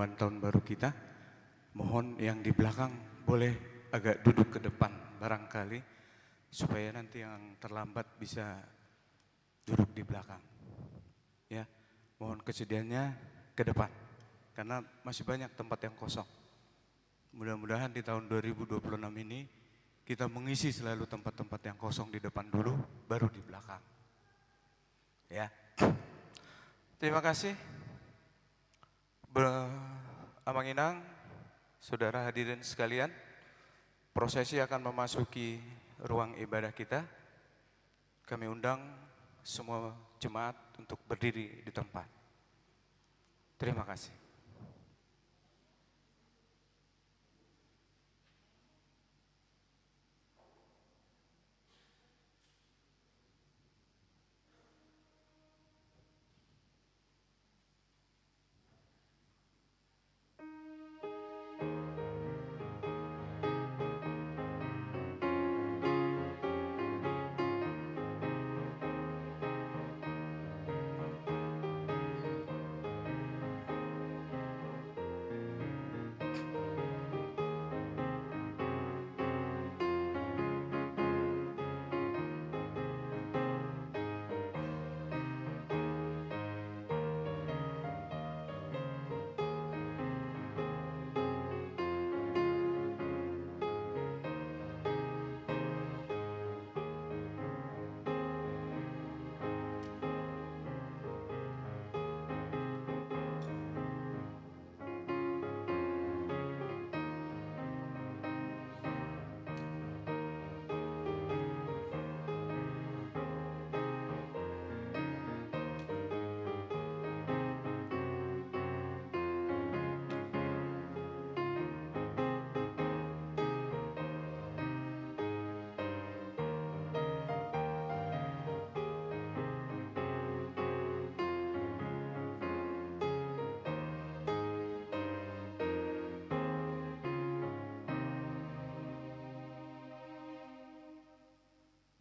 perjamuan tahun baru kita. Mohon yang di belakang boleh agak duduk ke depan barangkali, supaya nanti yang terlambat bisa duduk di belakang. Ya, mohon kesediaannya ke depan, karena masih banyak tempat yang kosong. Mudah-mudahan di tahun 2026 ini kita mengisi selalu tempat-tempat yang kosong di depan dulu, baru di belakang. Ya, terima kasih. Amang Inang, saudara hadirin sekalian, prosesi akan memasuki ruang ibadah kita. Kami undang semua jemaat untuk berdiri di tempat. Terima kasih.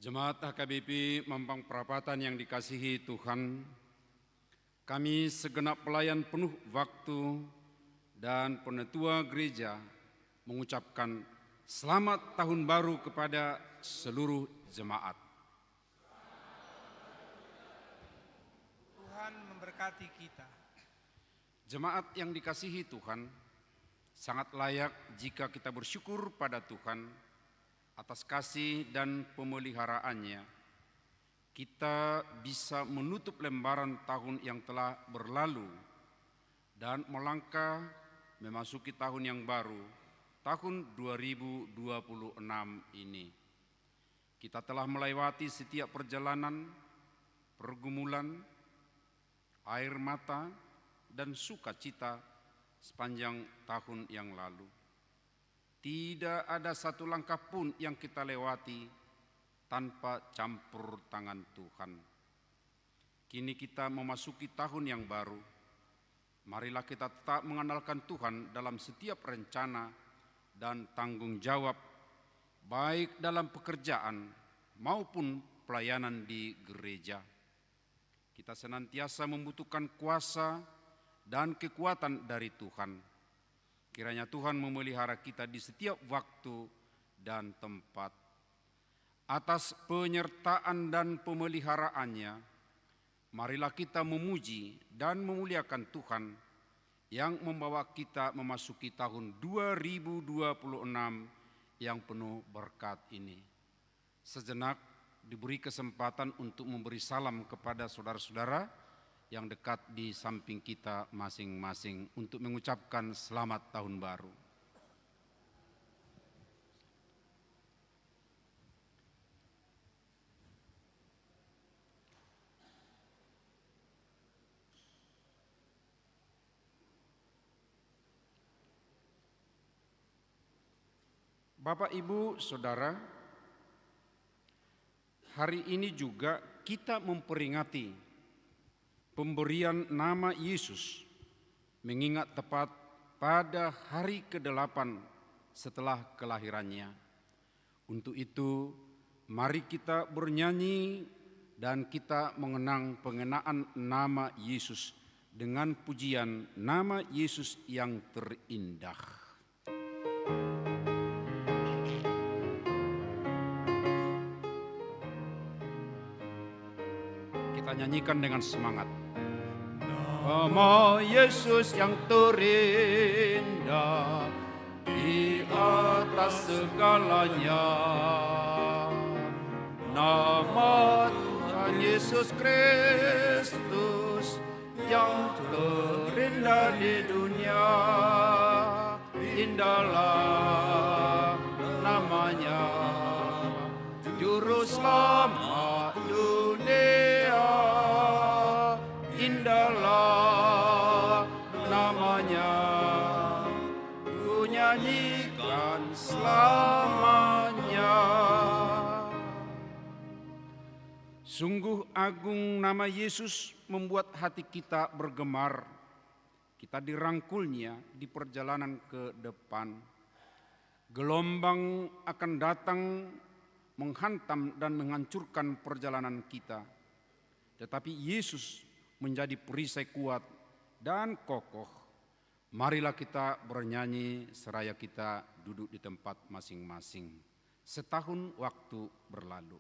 Jemaat HKBP Mampang Perapatan yang dikasihi Tuhan, kami segenap pelayan penuh waktu dan penetua gereja mengucapkan selamat tahun baru kepada seluruh jemaat. Tuhan memberkati kita. Jemaat yang dikasihi Tuhan, sangat layak jika kita bersyukur pada Tuhan atas kasih dan pemeliharaannya. Kita bisa menutup lembaran tahun yang telah berlalu dan melangkah memasuki tahun yang baru, tahun 2026 ini. Kita telah melewati setiap perjalanan, pergumulan, air mata, dan sukacita sepanjang tahun yang lalu. Tidak ada satu langkah pun yang kita lewati tanpa campur tangan Tuhan. Kini kita memasuki tahun yang baru. Marilah kita tetap mengandalkan Tuhan dalam setiap rencana dan tanggung jawab, baik dalam pekerjaan maupun pelayanan di gereja. Kita senantiasa membutuhkan kuasa dan kekuatan dari Tuhan. Kiranya Tuhan memelihara kita di setiap waktu dan tempat. Atas penyertaan dan pemeliharaannya, marilah kita memuji dan memuliakan Tuhan yang membawa kita memasuki tahun 2026 yang penuh berkat ini. Sejenak diberi kesempatan untuk memberi salam kepada saudara-saudara yang dekat di samping kita masing-masing untuk mengucapkan selamat tahun baru. Bapak, Ibu, Saudara, hari ini juga kita memperingati pemberian nama Yesus, mengingat tepat pada hari ke-8 setelah kelahirannya. Untuk itu, mari kita bernyanyi dan kita mengenang pengenaan nama Yesus dengan pujian nama Yesus yang terindah. Kita nyanyikan dengan semangat. Nama Yesus yang terindah di atas segalanya. Nama Tuhan Yesus Kristus yang terindah di dunia. Indahlah namanya, Juru Selamat dunia. Indahlah namanya, ku nyanyikan selamanya. Sungguh agung nama Yesus membuat hati kita bergemar. Kita dirangkulnya di perjalanan ke depan. Gelombang akan datang menghantam dan menghancurkan perjalanan kita. Tetapi Yesus menjadi perisai kuat dan kokoh. Marilah kita bernyanyi seraya kita duduk di tempat masing-masing. Setahun waktu berlalu.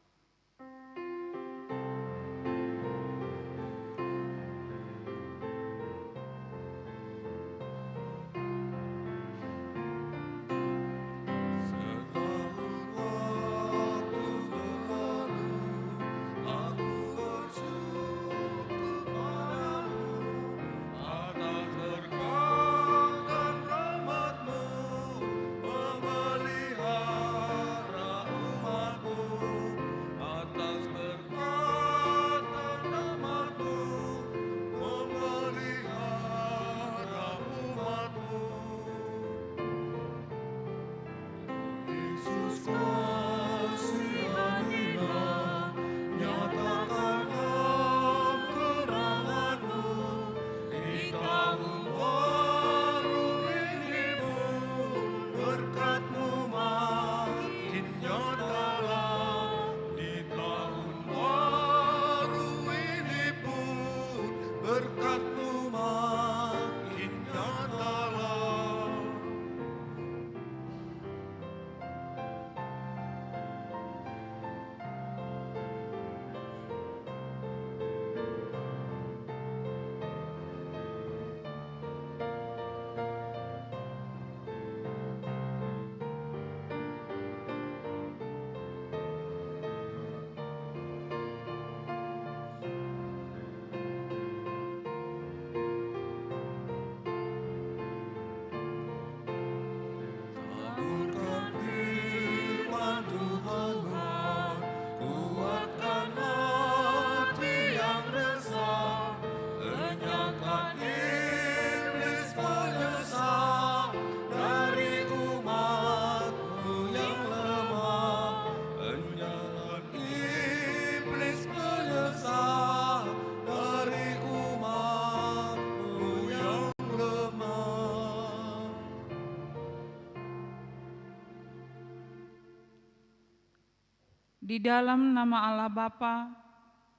Di dalam nama Allah Bapa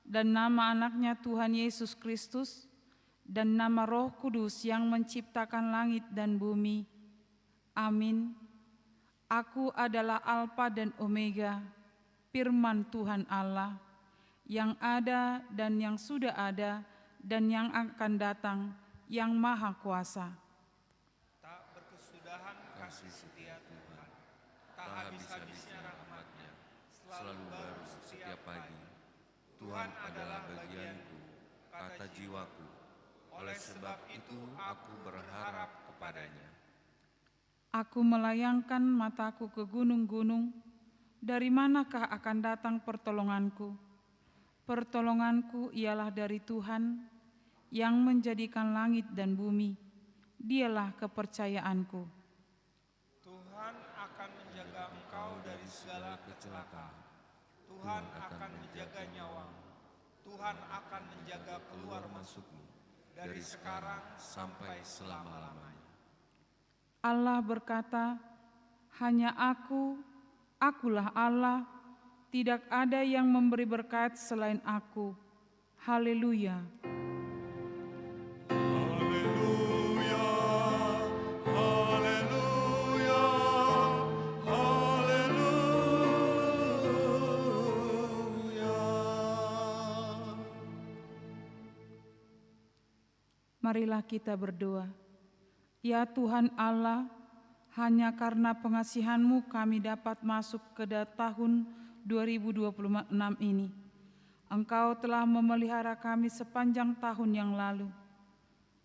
dan nama anaknya Tuhan Yesus Kristus dan nama Roh Kudus yang menciptakan langit dan bumi. Amin. Aku adalah Alfa dan Omega, firman Tuhan Allah, yang ada dan yang sudah ada dan yang akan datang, yang Maha Kuasa. Tak berkesudahan kasih setia Tuhan, tak habis-habisnya rahmat-Nya, selalu baru setiap pagi. Tuhan adalah bagianku, kata jiwaku, oleh sebab itu aku berharap kepadanya. Aku melayangkan mataku ke gunung-gunung, dari manakah akan datang pertolonganku? Pertolonganku ialah dari Tuhan, yang menjadikan langit dan bumi. Dialah kepercayaanku. Tuhan akan menjaga engkau dari segala kecelakaan. Tuhan akan menjaga nyawamu. Tuhan akan menjaga keluar masukmu dari sekarang sampai selama-lamanya. Allah berkata, hanya akulah Allah, tidak ada yang memberi berkat selain aku. Haleluya. Marilah kita berdoa. Ya Tuhan Allah, hanya karena pengasihan-Mu kami dapat masuk ke tahun 2026 ini. Engkau telah memelihara kami sepanjang tahun yang lalu.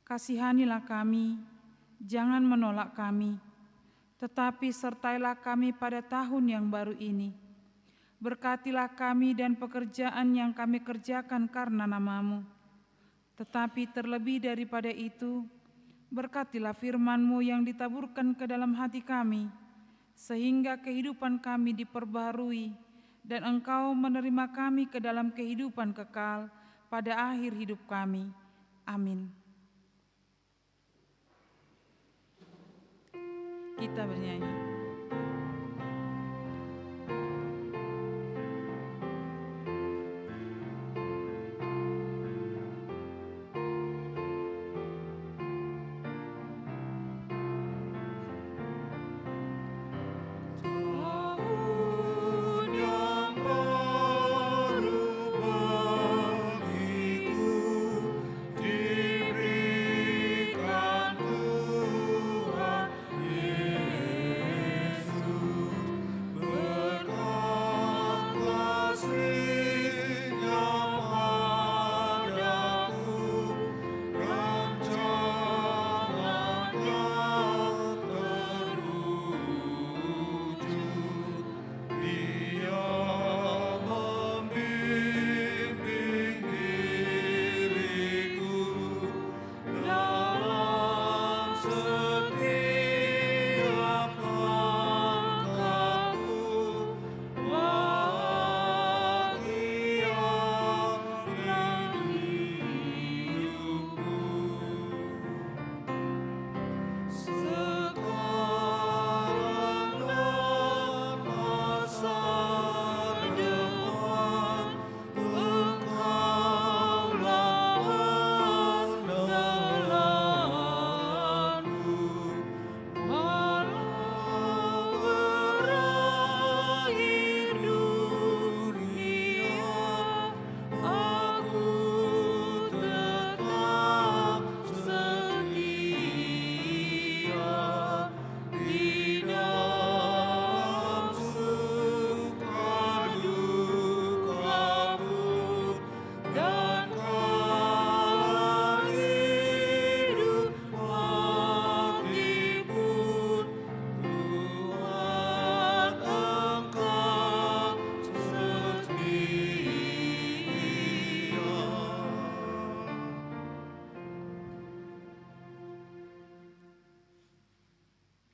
Kasihanilah kami, jangan menolak kami, tetapi sertailah kami pada tahun yang baru ini. Berkatilah kami dan pekerjaan yang kami kerjakan karena nama-Mu. Tetapi terlebih daripada itu, berkatilah firman-Mu yang ditaburkan ke dalam hati kami, sehingga kehidupan kami diperbaharui, dan Engkau menerima kami ke dalam kehidupan kekal pada akhir hidup kami. Amin. Kita bernyanyi.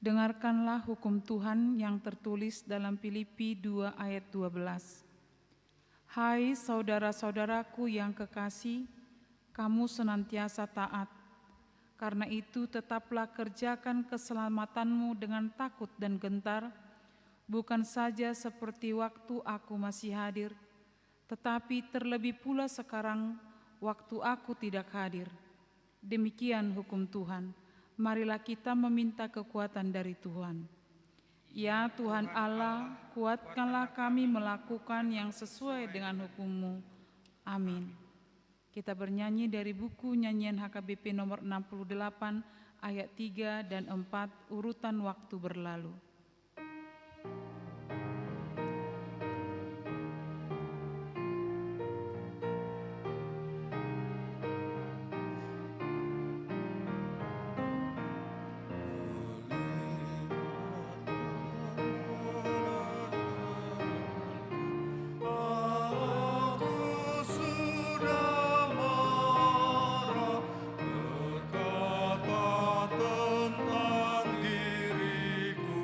Dengarkanlah hukum Tuhan yang tertulis dalam Filipi 2 ayat 12. Hai saudara-saudaraku yang kekasih, kamu senantiasa taat. Karena itu tetaplah kerjakan keselamatanmu dengan takut dan gentar, bukan saja seperti waktu aku masih hadir, tetapi terlebih pula sekarang waktu aku tidak hadir. Demikian hukum Tuhan. Marilah kita meminta kekuatan dari Tuhan. Ya Tuhan Allah, kuatkanlah kami melakukan yang sesuai dengan hukum-Mu. Amin. Kita bernyanyi dari buku nyanyian HKBP nomor 68 ayat 3 dan 4 urutan waktu berlalu. Berkata tentang diriku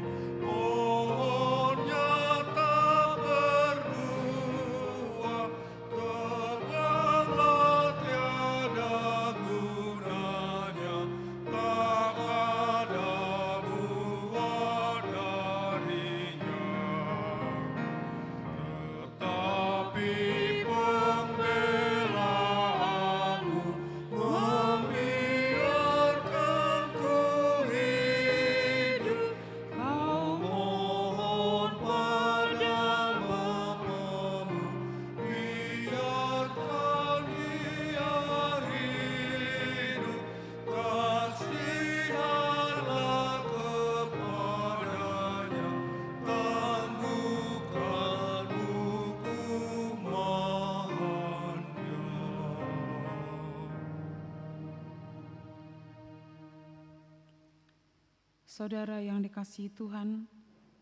Saudara yang dikasihi Tuhan,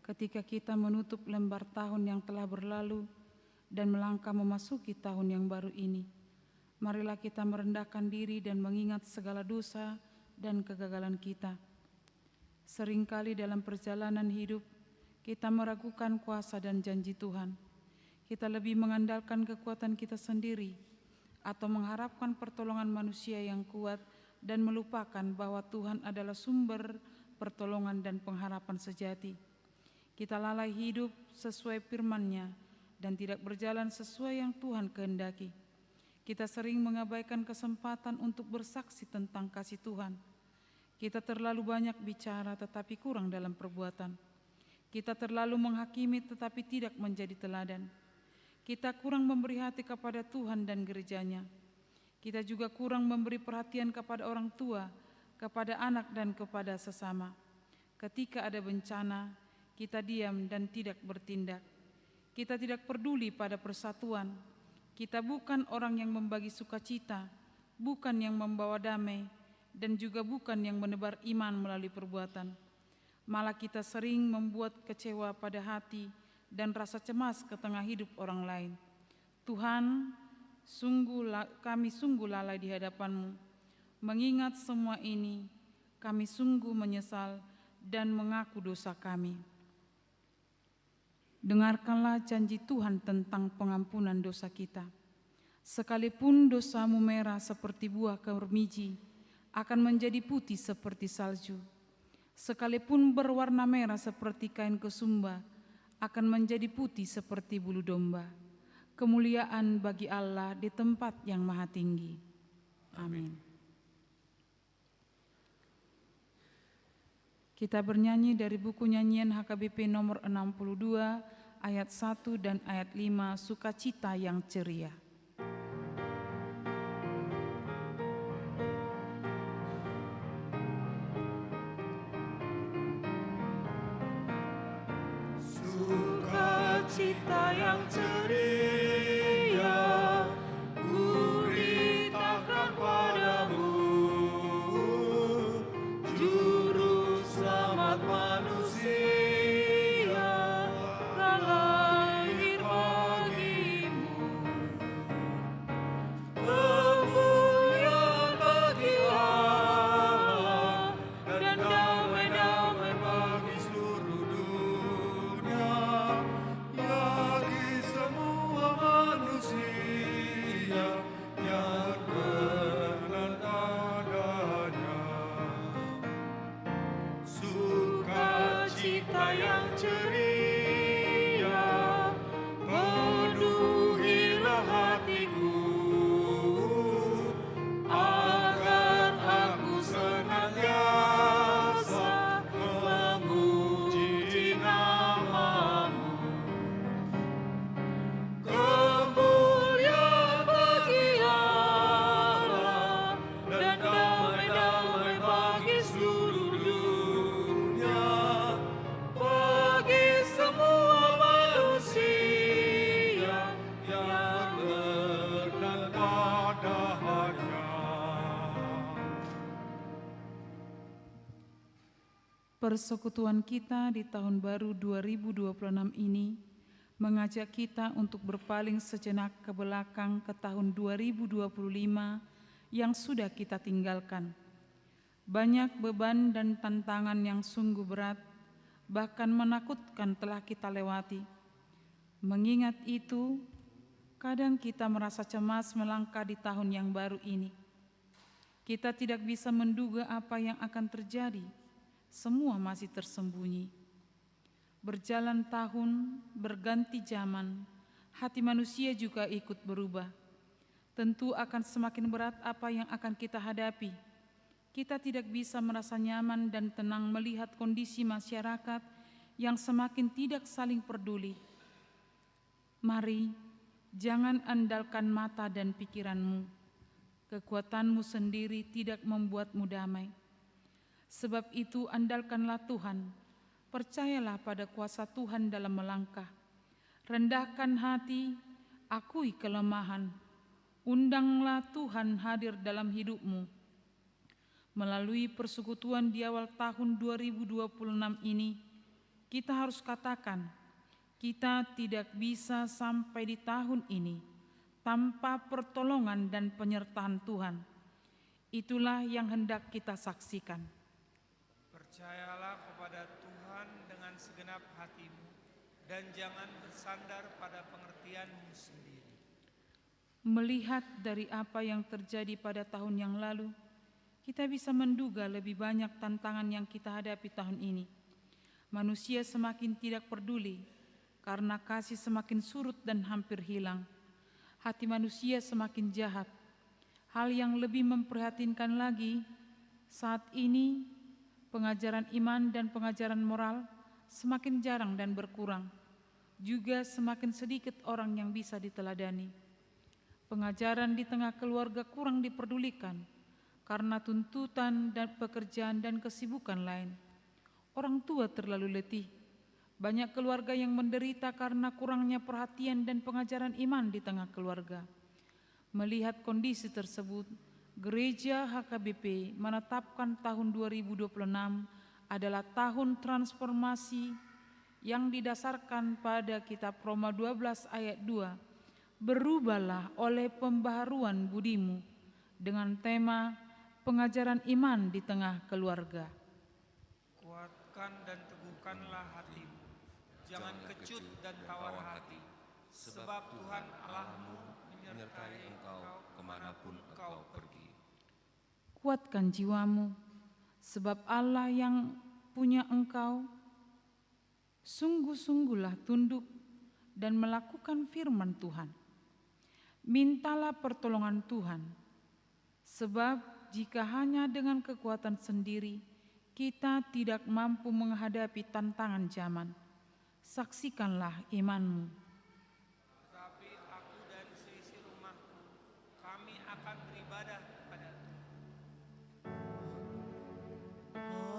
ketika kita menutup lembar tahun yang telah berlalu dan melangkah memasuki tahun yang baru ini, marilah kita merendahkan diri dan mengingat segala dosa dan kegagalan kita. Seringkali dalam perjalanan hidup, kita meragukan kuasa dan janji Tuhan. Kita lebih mengandalkan kekuatan kita sendiri atau mengharapkan pertolongan manusia yang kuat dan melupakan bahwa Tuhan adalah sumber pertolongan dan pengharapan sejati. Kita lalai hidup sesuai firman-Nya dan tidak berjalan sesuai yang Tuhan kehendaki. Kita sering mengabaikan kesempatan untuk bersaksi tentang kasih Tuhan. Kita terlalu banyak bicara tetapi kurang dalam perbuatan. Kita terlalu menghakimi tetapi tidak menjadi teladan. Kita kurang memberi hati kepada Tuhan dan gereja-Nya. Kita juga kurang memberi perhatian kepada orang tua, kepada anak dan kepada sesama. Ketika ada bencana, kita diam dan tidak bertindak. Kita tidak peduli pada persatuan. Kita bukan orang yang membagi sukacita, bukan yang membawa damai, dan juga bukan yang menebar iman melalui perbuatan. Malah kita sering membuat kecewa pada hati dan rasa cemas ke tengah hidup orang lain. Tuhan, kami sungguh lalai di hadapan-Mu. Mengingat semua ini, kami sungguh menyesal dan mengaku dosa kami. Dengarkanlah janji Tuhan tentang pengampunan dosa kita. Sekalipun dosamu merah seperti buah kermiji, akan menjadi putih seperti salju. Sekalipun berwarna merah seperti kain kesumba, akan menjadi putih seperti bulu domba. Kemuliaan bagi Allah di tempat yang maha tinggi. Amin. Kita bernyanyi dari buku nyanyian HKBP nomor 62, ayat 1 dan ayat 5, Sukacita yang Ceria. Sukacita yang ceria, kuritakan padamu, Juru Selamat manusia, lahir bagimu. Kemuliaan bagi Allah dan damai-damai bagi seluruh dunia, bagi semua manusia yang kenal adanya. Sukacita yang ceria, penuhilah hatiku, agar aku senantiasa memuji nama-Mu. Kemuliaan bagi Allah dan damai-damai bagi seluruh dunia, bagi semua manusia yang kenal padanya. Persekutuan kita di tahun baru 2026 ini mengajak kita untuk berpaling sejenak ke belakang ke tahun 2025 yang sudah kita tinggalkan. Banyak beban dan tantangan yang sungguh berat, bahkan menakutkan telah kita lewati. Mengingat itu, kadang kita merasa cemas melangkah di tahun yang baru ini. Kita tidak bisa menduga apa yang akan terjadi. Semua masih tersembunyi. Berjalan tahun, berganti zaman, hati manusia juga ikut berubah. Tentu akan semakin berat apa yang akan kita hadapi. Kita tidak bisa merasa nyaman dan tenang melihat kondisi masyarakat yang semakin tidak saling peduli. Mari, jangan andalkan mata dan pikiranmu. Kekuatanmu sendiri tidak membuatmu damai. Sebab itu andalkanlah Tuhan, percayalah pada kuasa Tuhan dalam melangkah. Rendahkan hati, akui kelemahan, undanglah Tuhan hadir dalam hidupmu. Melalui persekutuan di awal tahun 2026 ini, kita harus katakan, kita tidak bisa sampai di tahun ini tanpa pertolongan dan penyertaan Tuhan. Itulah yang hendak kita saksikan. Percayalah kepada Tuhan dengan segenap hatimu dan jangan bersandar pada pengertianmu sendiri. Melihat dari apa yang terjadi pada tahun yang lalu, kita bisa menduga lebih banyak tantangan yang kita hadapi tahun ini. Manusia semakin tidak peduli karena kasih semakin surut dan hampir hilang. Hati manusia semakin jahat. Hal yang lebih memprihatinkan lagi, saat ini pengajaran iman dan pengajaran moral semakin jarang dan berkurang. Juga semakin sedikit orang yang bisa diteladani. Pengajaran di tengah keluarga kurang diperdulikan karena tuntutan dan pekerjaan dan kesibukan lain. Orang tua terlalu letih. Banyak keluarga yang menderita karena kurangnya perhatian dan pengajaran iman di tengah keluarga. Melihat kondisi tersebut, Gereja HKBP menetapkan tahun 2026 adalah tahun transformasi yang didasarkan pada kitab Roma 12 ayat 2. Berubahlah oleh pembaharuan budimu, dengan tema pengajaran iman di tengah keluarga. Kuatkan dan teguhkanlah hatimu. Jangan kecut dan tawar hati, sebab Tuhan Allahmu menyertai engkau kemanapun engkau pergi. Kuatkan jiwamu, sebab Allah yang punya engkau. Sungguh-sungguhlah tunduk dan melakukan firman Tuhan. Mintalah pertolongan Tuhan, sebab jika hanya dengan kekuatan sendiri, kita tidak mampu menghadapi tantangan zaman. Saksikanlah imanmu. Tetapi aku dan seisi rumahku, kami akan beribadah kepada Tuhan.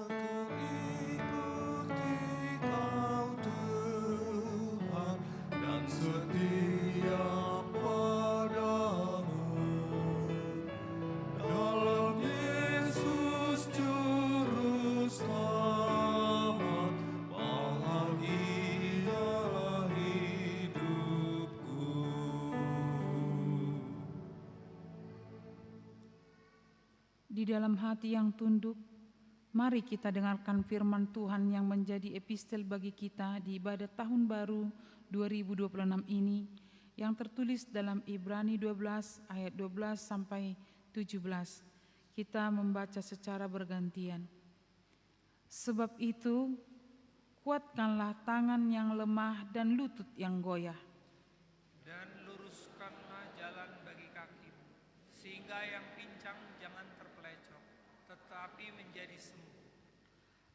Aku ikuti Kau Tuhan dan setia padamu. Dalam Yesus Juru Selamat, bahagialah hidupku. Di dalam hati yang tunduk, mari kita dengarkan firman Tuhan yang menjadi epistel bagi kita di ibadah tahun baru 2026 ini, yang tertulis dalam Ibrani 12 ayat 12 sampai 17. Kita membaca secara bergantian. Sebab itu, kuatkanlah tangan yang lemah dan lutut yang goyah. Dan luruskanlah jalan bagi kakimu, sehingga yang pincang jangan terpelecok, tetapi menjadi sembuh.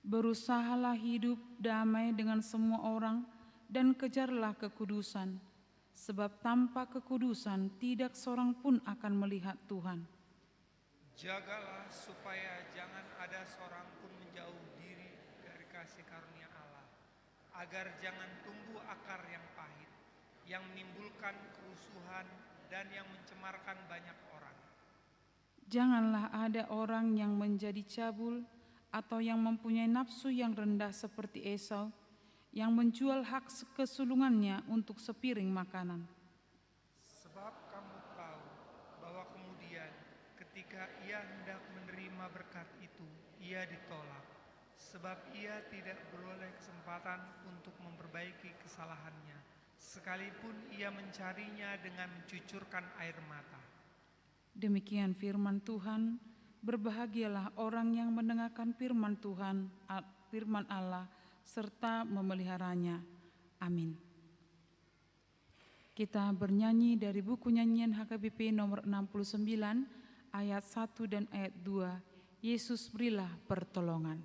Berusahalah hidup damai dengan semua orang dan kejarlah kekudusan, sebab tanpa kekudusan tidak seorang pun akan melihat Tuhan. Jagalah supaya jangan ada seorang pun menjauh diri dari kasih karunia Allah, agar jangan tumbuh akar yang pahit, yang menimbulkan kerusuhan dan yang mencemarkan banyak orang. Janganlah ada orang yang menjadi cabul atau yang mempunyai nafsu yang rendah seperti Esau, yang menjual hak kesulungannya untuk sepiring makanan. Sebab kamu tahu bahwa kemudian ketika ia hendak menerima berkat itu, ia ditolak, sebab ia tidak beroleh kesempatan untuk memperbaiki kesalahannya, sekalipun ia mencarinya dengan mencucurkan air mata. Demikian firman Tuhan. Berbahagialah orang yang mendengarkan firman Tuhan, firman Allah, serta memeliharanya. Amin. Kita bernyanyi dari buku nyanyian HKBP nomor 69, ayat 1 dan ayat 2. Yesus berilah pertolongan.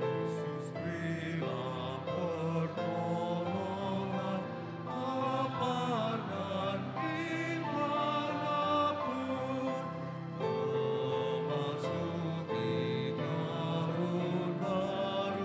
Yesus berilah pertolongan kapan dan dimanapun, memasuki karun baru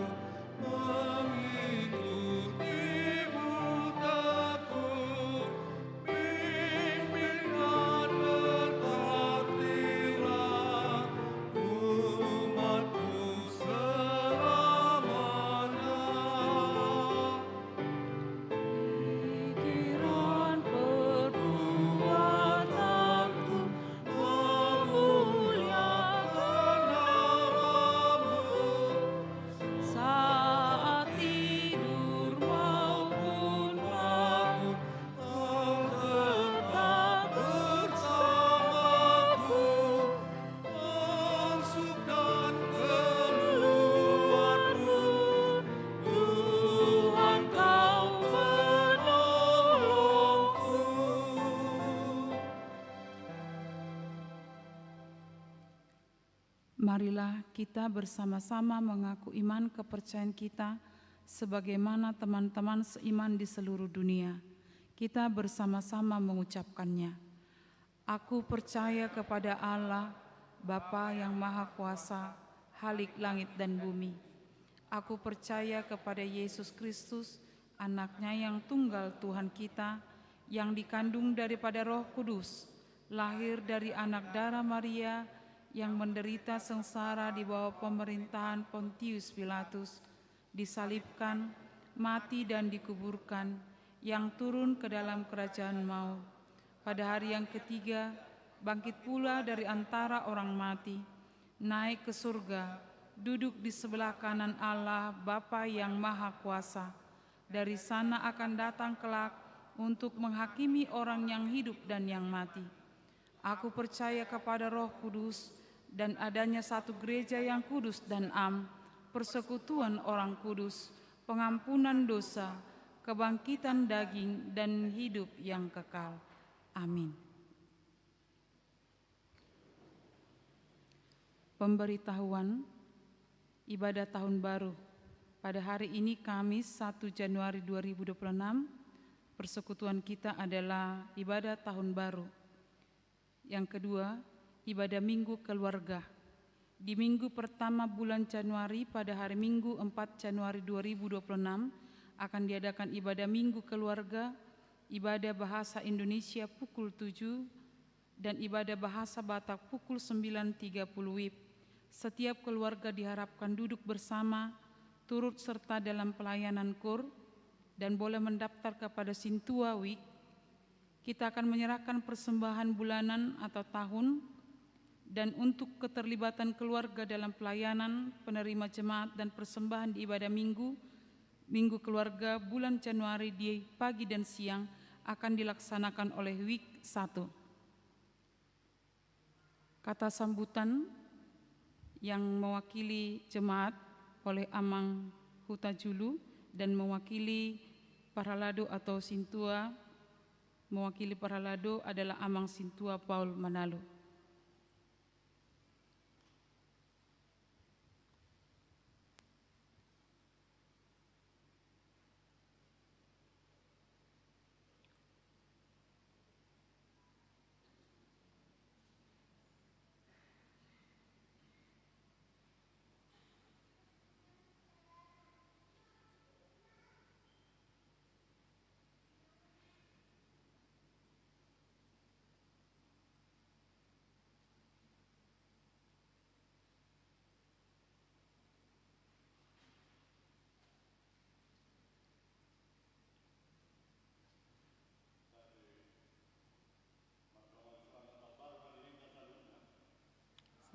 Marilah kita bersama-sama mengaku iman kepercayaan kita sebagaimana teman-teman seiman di seluruh dunia. Kita bersama-sama mengucapkannya. Aku percaya kepada Allah, Bapa yang Maha Kuasa, Khalik langit dan bumi. Aku percaya kepada Yesus Kristus, Anaknya yang tunggal Tuhan kita, yang dikandung daripada Roh Kudus, lahir dari anak darah Maria, yang menderita sengsara di bawah pemerintahan Pontius Pilatus, disalibkan, mati dan dikuburkan, yang turun ke dalam kerajaan maut. Pada hari yang ketiga, bangkit pula dari antara orang mati, naik ke surga, duduk di sebelah kanan Allah Bapa yang Maha Kuasa. Dari sana akan datang kelak untuk menghakimi orang yang hidup dan yang mati. Aku percaya kepada Roh Kudus dan adanya satu gereja yang kudus dan am, persekutuan orang kudus, pengampunan dosa, kebangkitan daging, dan hidup yang kekal. Amin. Pemberitahuan ibadah tahun baru. Pada hari ini Kamis 1 Januari 2026, persekutuan kita adalah ibadah tahun baru. Yang kedua, ibadah Minggu Keluarga. Di minggu pertama bulan Januari pada hari Minggu 4 Januari 2026 akan diadakan ibadah Minggu Keluarga, ibadah bahasa Indonesia pukul 7 dan ibadah bahasa Batak pukul 9.30 WIB. Setiap keluarga diharapkan duduk bersama, turut serta dalam pelayanan KUR dan boleh mendaftar kepada Sintua WIK. Kita akan menyerahkan persembahan bulanan atau tahun, dan untuk keterlibatan keluarga dalam pelayanan, penerima jemaat dan persembahan di ibadah Minggu Keluarga bulan Januari di pagi dan siang akan dilaksanakan oleh WIK 1. Kata sambutan yang mewakili jemaat oleh Amang Hutajulu dan mewakili Parhalado atau Sintua, mewakili Parhalado adalah Amang Sintua Paul Manalo.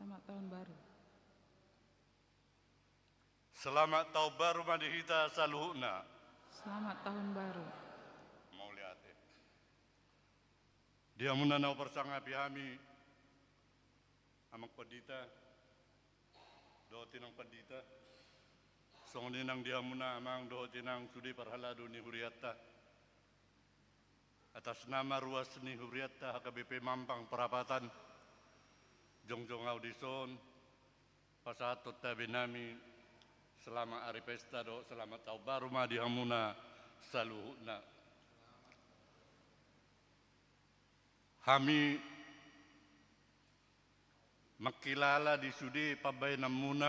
Selamat tahun baru. Selamat tahun baru madihita saluhna. Selamat tahun baru. Mau lihat dia munanau persanga pihami amak pedita dotinang pedita songinang dia muna amang dotinang sudi Parhalado ni Huriatta atas nama ruas ni Huriatta HKBP Mampang Perapatan jongjong audison pasatot tabinami selama hari pesta do selamat tahun baru madihamuna saluhna. Kami makilala di sudi pabainam muna,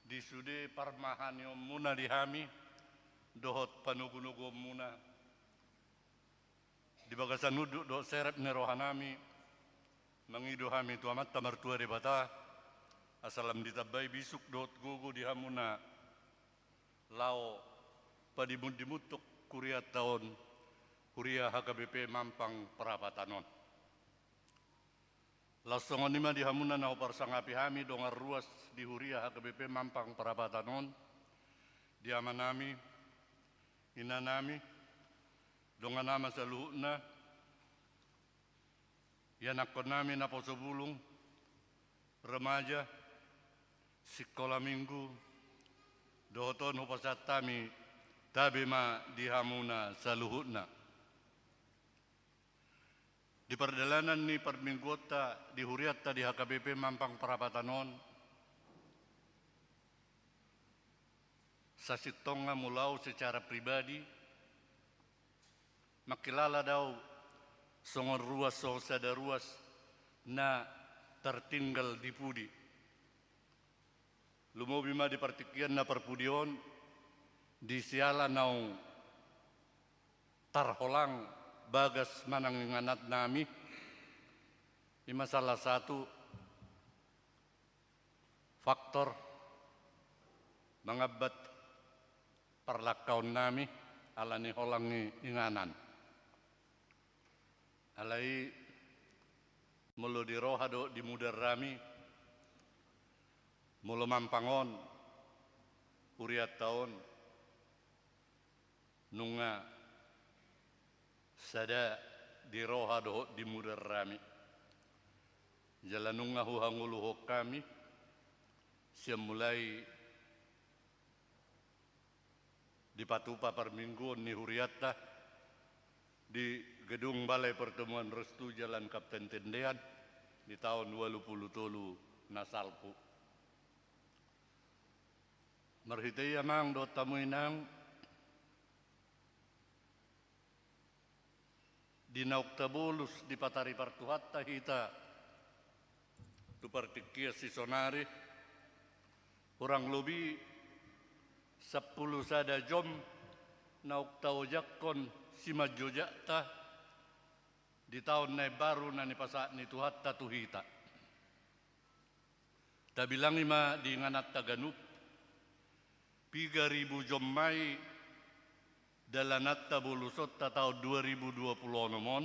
di sudi parmahaniom muna di kami, dohot panugunugom muna. Di bagasan nuduk do serep nerohanami, mangido kami tuamat tamartua di bata, asalam ditabay bisuk dohot gugu di hamuna, lao padimudimutuk kuriat tahun, Kuria HKBP Mampang Perapatanon. Lasongan lima di hamuna na parsangapi hami dongar ruas di Huria HKBP Mampang Perapatanon. Di amanami, inanami, dongan nama saluhna, yanakon nami na posobulung, remaja, sekolah minggu, dohoton hupasatami, tabima di hamuna saluhna. Di perjalanan ni perminggota di Huriatta di HKBP Mampang Perapatanon, sa sitonga mulau secara pribadi, makilala daw songon ruas sada ruas na tertinggal di pudi. Lumobi ma di partikian na perpudion, di siala naung tarholang bagas manang nganat nami, ima salah satu faktor mengabat parlakaun nami alani holangi inganan. Alai mulu di rohado di mudar rami, mulu mampangon, uriat taon, nunga sada di rohado di mudar rami. Jalan nunga huhanguluhok kami, siya mulai di Patupa Permingguan ni Huriatta di gedung Balai Pertemuan Restu Jalan Kapten Tendean di tahun 2023 nasalpu. Marhitay amang do tamuinang di nauktabulus di Patari Partuhatta hita tu partikia si sonari kurang lebih 10 sada jom nauktau jakkon si majojakta di tahun na baru na ni pasaat ni tuhatta tuhita. Ta bilang ima di nganat taganup 3.000 jom mai dalanatta bulusot ta tahun 2020 nomon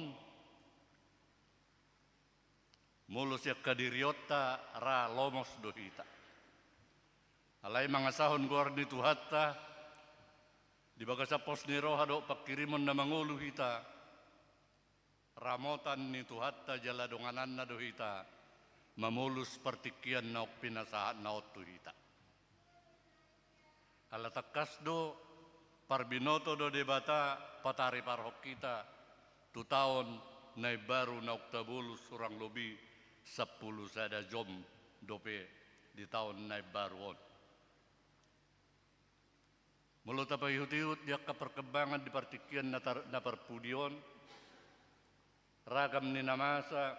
mulus yak kadiriotta ra lomos dohita. Alai mangasahon gor ni tuhatta di bagasa pos ni rohado pakirimon na mangulu hita ramotan ni tuhatta jala donganan na dohita mamulus partikian na pinasahan na otu hita. Alatakas do parbinoto do debata Patari Parhok kita tu tahun na baru na oktabulus surang lobi 10 sada jom dope di tahun na baru on. Mulut apa ihut-ihut dia ke perkembangan di partikian na perpudion, ragam ni namasa,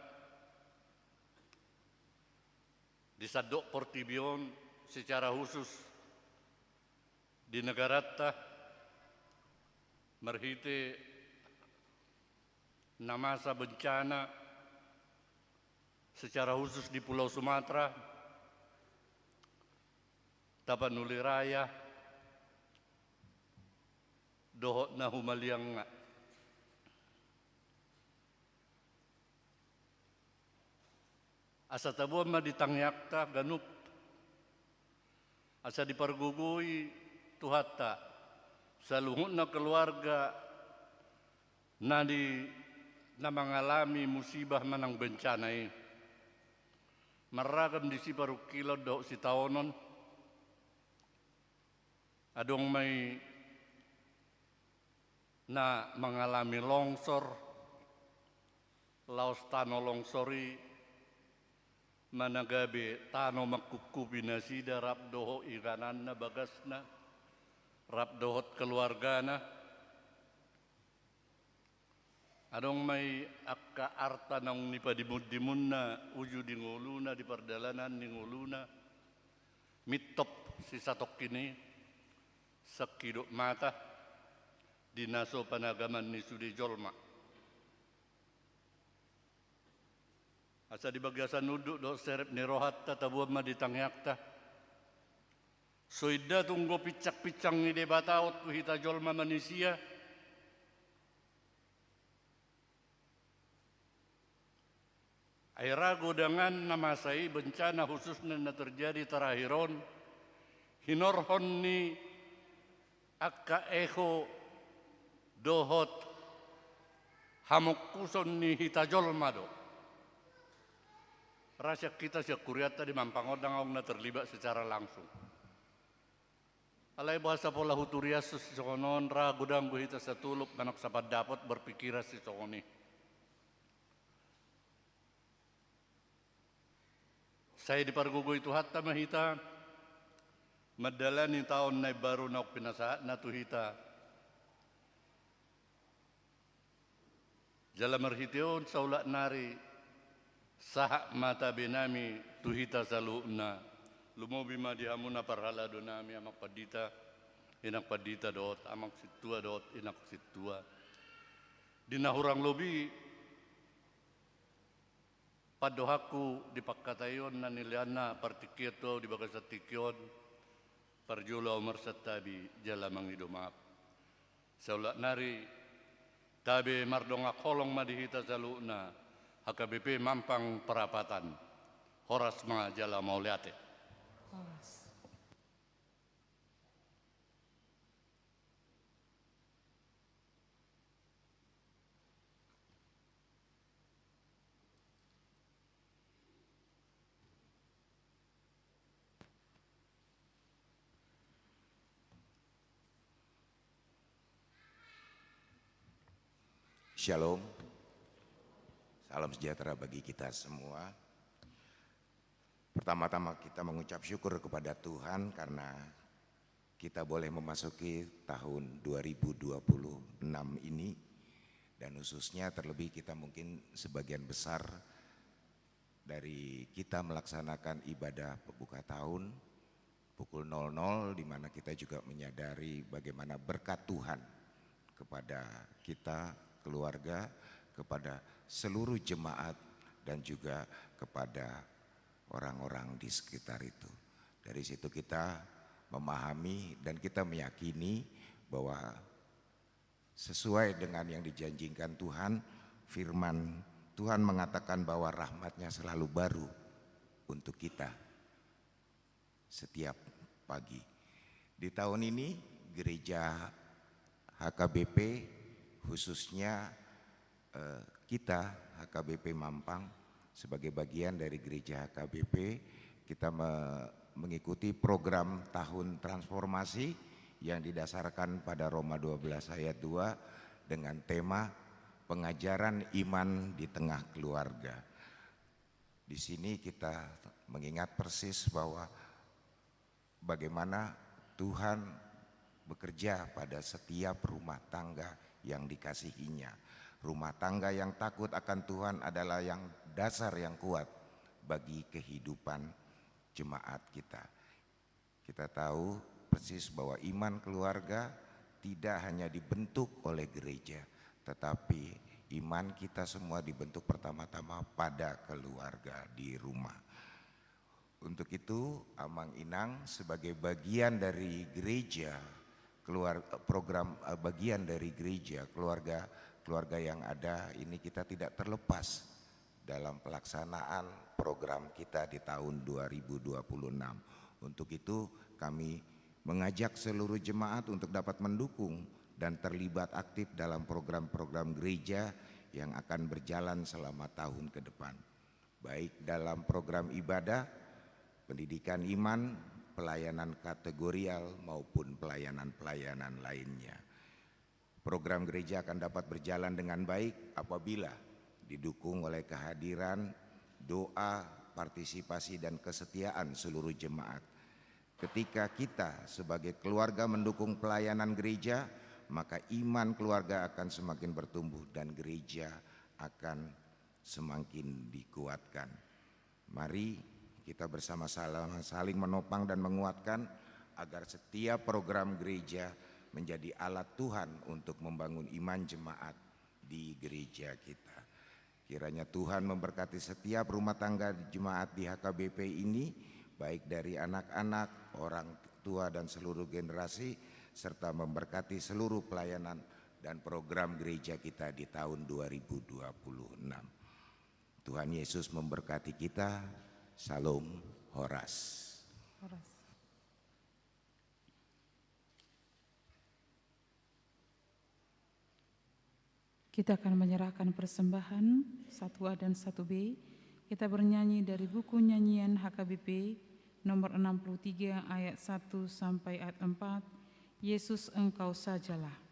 di sadok portibion secara khusus di negarata, merhite namasa bencana secara khusus di Pulau Sumatera, Tapanuli Raya, dohot na humaliang nga. Asa tabuan ma ditangyakta ganup. Asa dipargugui tuhatta sa lunghut na keluarga na mengalami musibah manang bencana ini. Maragam di si parukilod do si taonon. Adong may na mengalami longsor, laos tano longsori, managabi tano makukupi na sida, rapdoho ikanan na bagas na, rapdohot keluarga na. Adong may akka arta ng nipadimud-dimud na uju di nguluna, di pardalanan ni nguluna, mitop si satok kini, sa kidok mata, dinaso panagaman ni Sudi Jolma. Asa di bagyasan nuduk do serep ni rohatta tabuam ma ditangyakta. Soida tunggo picak-picang ni debataot ku hita Jolma manusia. Ay rago dengan namasai bencana khususnya na terjadi terahiron. Hinorhon ni akka eho dohot hamok kuson ni hitajol mado. Rakyat kita siya kuriata di Mampangodang ang na terlibat secara langsung. Alay bahasa pola huturias si sokonon ra gudang buhita sa tulop manak sa dapat berpikiran si sokoni. Saya di pargugo itu hatta mahita madalani taon na baru na pinasahat na tuhita. Jala marhiteon sa ulat nari sahak mata benami tuhita saluna. Lumobi madihamuna parhala do nami amak padita inak padita dot amak situa dot inak situa. Dinahurang lobi padohaku di pakkatayon na niliana partikieto di bagas tikyon parjula umar satabi jala mangidomap. Saulat nari tabe mardonga kolong madihita saluna HKBP Mampang Perapatan horas mga jala mauliate. Shalom, salam sejahtera bagi kita semua. Pertama-tama kita mengucap syukur kepada Tuhan karena kita boleh memasuki tahun 2026 ini. Dan khususnya terlebih kita mungkin sebagian besar dari kita melaksanakan ibadah pembuka tahun pukul 00 di mana kita juga menyadari bagaimana berkat Tuhan kepada kita, keluarga, kepada seluruh jemaat dan juga kepada orang-orang di sekitar itu. Dari situ kita memahami dan kita meyakini bahwa sesuai dengan yang dijanjikan Tuhan, firman Tuhan mengatakan bahwa rahmat-Nya selalu baru untuk kita setiap pagi. Di tahun ini gereja HKBP khususnya kita HKBP Mampang sebagai bagian dari gereja HKBP kita mengikuti program tahun transformasi yang didasarkan pada Roma 12 ayat 2 dengan tema pengajaran iman di tengah keluarga. Di sini kita mengingat persis bahwa bagaimana Tuhan bekerja pada setiap rumah tangga yang dikasihinya. Rumah tangga yang takut akan Tuhan adalah yang dasar yang kuat bagi kehidupan jemaat kita. Kita tahu persis bahwa iman keluarga tidak hanya dibentuk oleh gereja, tetapi iman kita semua dibentuk pertama-tama pada keluarga di rumah. Untuk itu Amang Inang sebagai bagian dari gereja, program bagian dari gereja, keluarga yang ada ini kita tidak terlepas dalam pelaksanaan program kita di tahun 2026. Untuk itu kami mengajak seluruh jemaat untuk dapat mendukung dan terlibat aktif dalam program-program gereja yang akan berjalan selama tahun ke depan. Baik dalam program ibadah, pendidikan iman, pelayanan kategorial maupun pelayanan-pelayanan lainnya. Program gereja akan dapat berjalan dengan baik apabila didukung oleh kehadiran, doa, partisipasi dan kesetiaan seluruh jemaat. Ketika kita sebagai keluarga mendukung pelayanan gereja, maka iman keluarga akan semakin bertumbuh dan gereja akan semakin dikuatkan. Mari kita bersama-sama saling menopang dan menguatkan agar setiap program gereja menjadi alat Tuhan untuk membangun iman jemaat di gereja kita. Kiranya Tuhan memberkati setiap rumah tangga jemaat di HKBP ini, baik dari anak-anak, orang tua dan seluruh generasi, serta memberkati seluruh pelayanan dan program gereja kita di tahun 2026. Tuhan Yesus memberkati kita. Salam Horas. Kita akan menyerahkan persembahan 1A dan 1B. Kita bernyanyi dari buku nyanyian HKBP nomor 63 ayat 1 sampai ayat 4. Yesus engkau sajalah.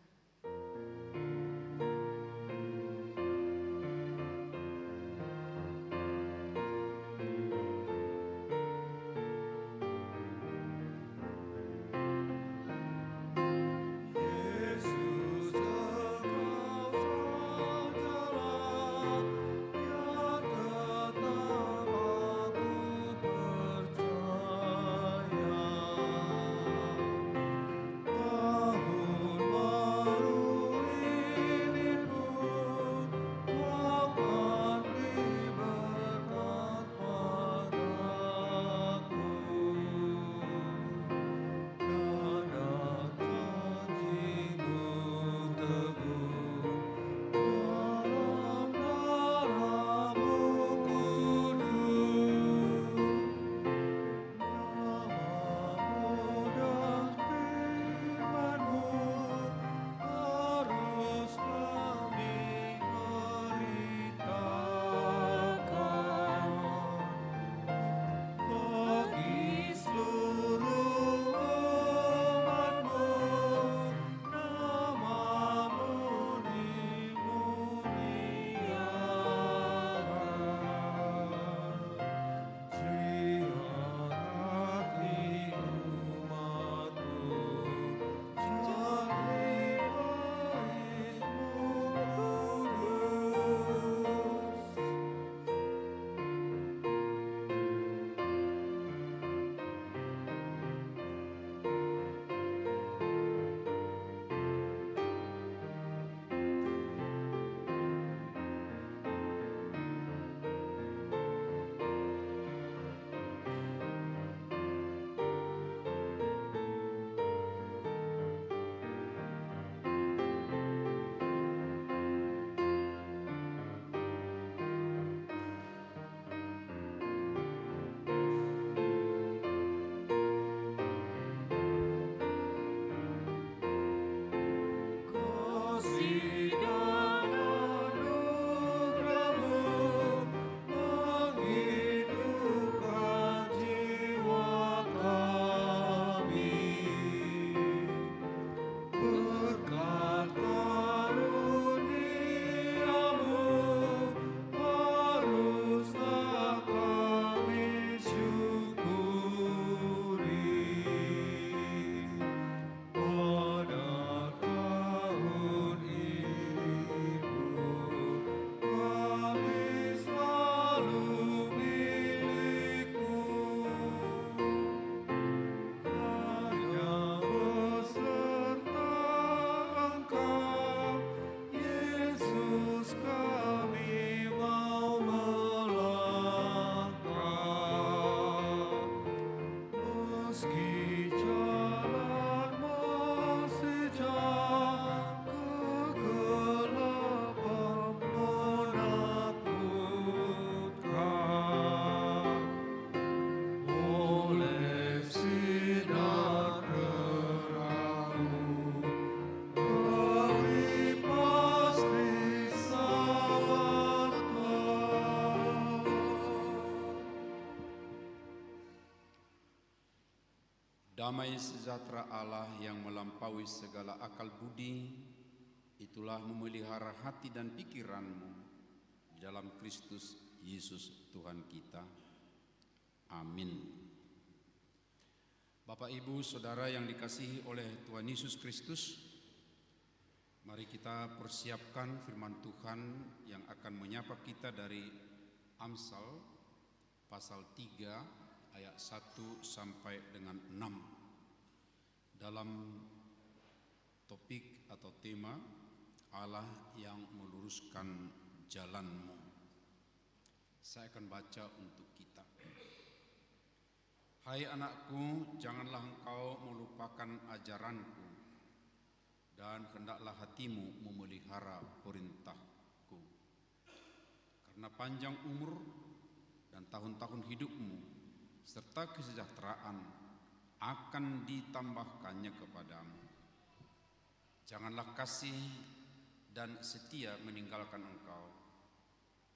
Damai sejahtera Allah yang melampaui segala akal budi, itulah memelihara hati dan pikiranmu di dalam Kristus Yesus Tuhan kita. Amin. Bapak, Ibu, Saudara yang dikasihi oleh Tuhan Yesus Kristus, mari kita persiapkan firman Tuhan yang akan menyapa kita dari Amsal pasal 3 ayat 1 sampai dengan 6 dalam topik atau tema Allah yang meluruskan jalanmu. Saya akan baca untuk kita. Hai anakku, janganlah engkau melupakan ajaranku, dan hendaklah hatimu memelihara perintahku. Karena panjang umur dan tahun-tahun hidupmu serta kesejahteraan akan ditambahkannya kepadamu. Janganlah kasih dan setia meninggalkan engkau.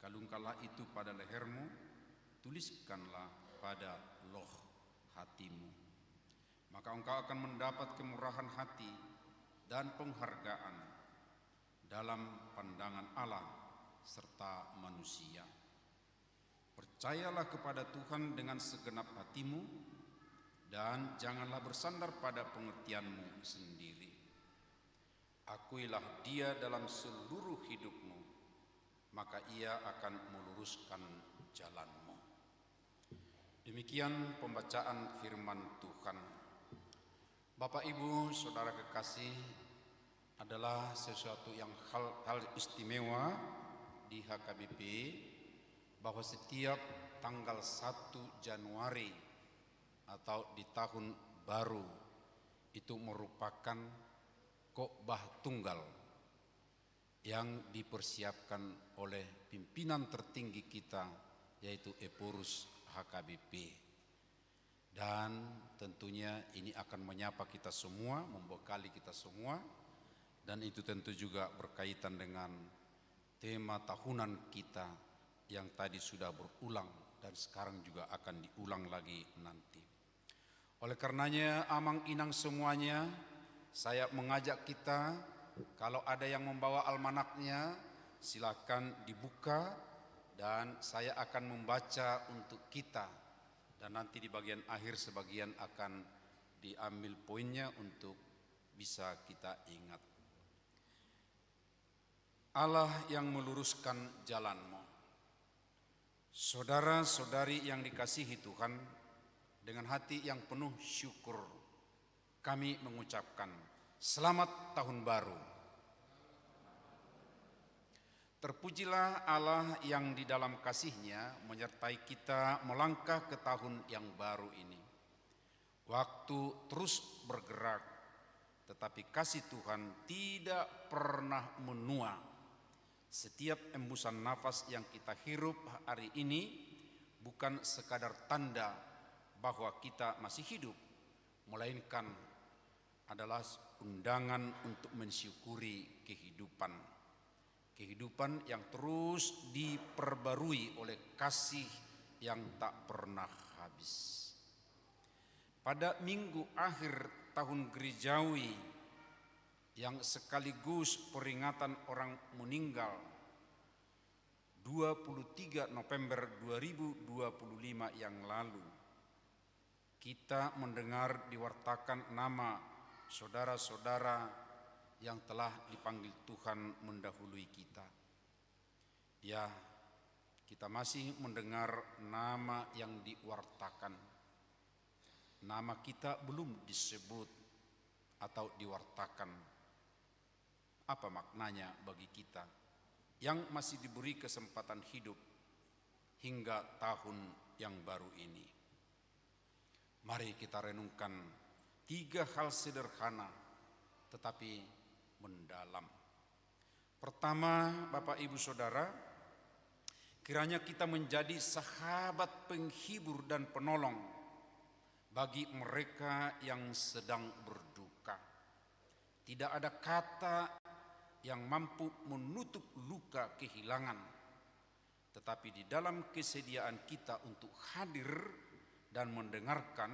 Kalungkanlah itu pada lehermu, tuliskanlah pada loh hatimu. Maka engkau akan mendapat kemurahan hati dan penghargaan dalam pandangan Allah serta manusia. Percayalah kepada Tuhan dengan segenap hatimu dan janganlah bersandar pada pengertianmu sendiri. Akuilah Dia dalam seluruh hidupmu, maka Ia akan meluruskan jalanmu. Demikian pembacaan firman Tuhan. Bapak, Ibu, Saudara kekasih, adalah sesuatu yang hal istimewa di HKBP bahwa setiap tanggal 1 Januari atau di tahun baru itu merupakan khotbah tunggal yang dipersiapkan oleh pimpinan tertinggi kita, yaitu Epurus HKBP. Dan tentunya ini akan menyapa kita semua, membekali kita semua, dan itu tentu juga berkaitan dengan tema tahunan kita yang tadi sudah berulang dan sekarang juga akan diulang lagi nanti. Oleh karenanya, amang inang semuanya, saya mengajak kita, kalau ada yang membawa almanaknya, silakan dibuka dan saya akan membaca untuk kita. Dan nanti di bagian akhir sebagian akan diambil poinnya untuk bisa kita ingat. Allah yang meluruskan jalanmu. Saudara-saudari yang dikasihi Tuhan, dengan hati yang penuh syukur kami mengucapkan selamat tahun baru. Terpujilah Allah yang di dalam kasih-Nya menyertai kita melangkah ke tahun yang baru ini. Waktu terus bergerak, tetapi kasih Tuhan tidak pernah menua. Setiap embusan nafas yang kita hirup hari ini bukan sekadar tanda bahwa kita masih hidup, melainkan adalah undangan untuk mensyukuri kehidupan. Kehidupan yang terus diperbarui oleh kasih yang tak pernah habis. Pada minggu akhir tahun gerejawi yang sekaligus peringatan orang meninggal 23 November 2025 yang lalu, kita mendengar diwartakan nama saudara-saudara yang telah dipanggil Tuhan mendahului kita. Ya, kita masih mendengar nama yang diwartakan. Nama kita belum disebut atau diwartakan. Apa maknanya bagi kita yang masih diberi kesempatan hidup hingga tahun yang baru ini? Mari kita renungkan 3 hal sederhana tetapi mendalam. Pertama, Bapak Ibu Saudara, kiranya kita menjadi sahabat penghibur dan penolong bagi mereka yang sedang berduka. Tidak ada kata yang mampu menutup luka kehilangan, tetapi di dalam kesediaan kita untuk hadir dan mendengarkan,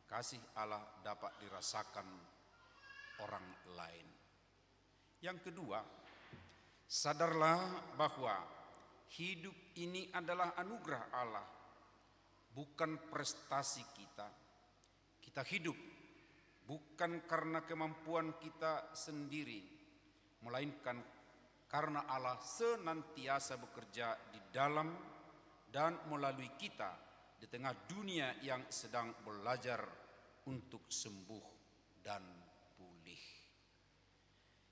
kasih Allah dapat dirasakan orang lain. Yang kedua, sadarlah bahwa hidup ini adalah anugerah Allah, bukan prestasi kita. Kita hidup bukan karena kemampuan kita sendiri, melainkan karena Allah senantiasa bekerja di dalam dan melalui kita di tengah dunia yang sedang belajar untuk sembuh dan pulih.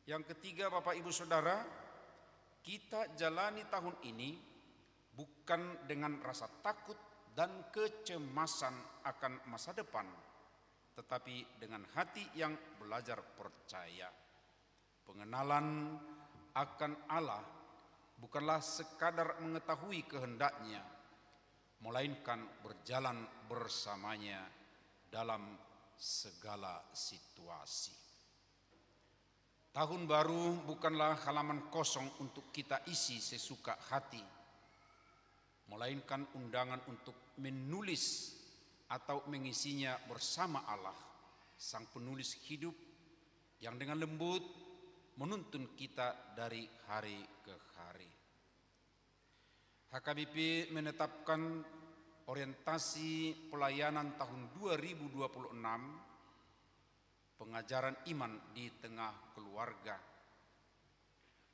Yang ketiga, Bapak Ibu Saudara, kita jalani tahun ini bukan dengan rasa takut dan kecemasan akan masa depan, tetapi dengan hati yang belajar percaya. Pengenalan akan Allah bukanlah sekadar mengetahui kehendaknya, melainkan berjalan bersamanya dalam segala situasi. Tahun baru bukanlah halaman kosong untuk kita isi sesuka hati, melainkan undangan untuk menulis atau mengisinya bersama Allah, Sang Penulis hidup yang dengan lembut menuntun kita dari hari ke hari. HKBP menetapkan orientasi pelayanan tahun 2026, pengajaran iman di tengah keluarga.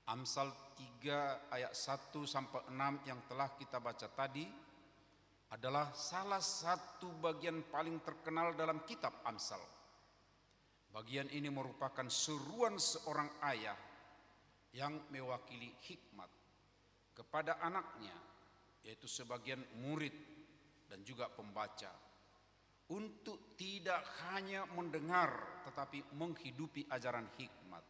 Amsal 3 ayat 1 sampai 6 yang telah kita baca tadi adalah salah satu bagian paling terkenal dalam kitab Amsal. Bagian ini merupakan seruan seorang ayah yang mewakili hikmat kepada anaknya, yaitu sebagian murid dan juga pembaca, untuk tidak hanya mendengar tetapi menghidupi ajaran hikmat.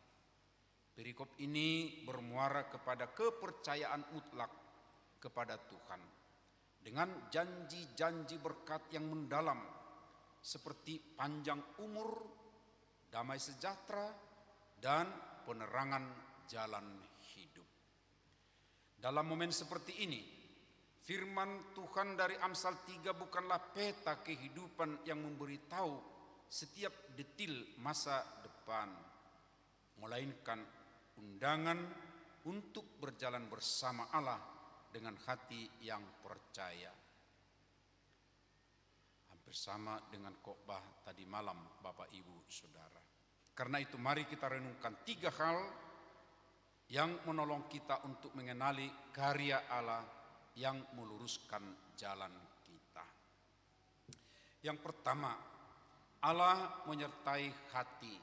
Perikop ini bermuara kepada kepercayaan mutlak kepada Tuhan dengan janji-janji berkat yang mendalam seperti panjang umur, damai sejahtera, dan penerangan jalan hidup. Dalam momen seperti ini, firman Tuhan dari Amsal 3 bukanlah peta kehidupan yang memberitahu setiap detil masa depan, melainkan undangan untuk berjalan bersama Allah dengan hati yang percaya. Hampir sama dengan khotbah tadi malam, Bapak Ibu Saudara. Karena itu mari kita renungkan 3 hal yang menolong kita untuk mengenali karya Allah yang meluruskan jalan kita. Yang pertama, Allah menyertai hati,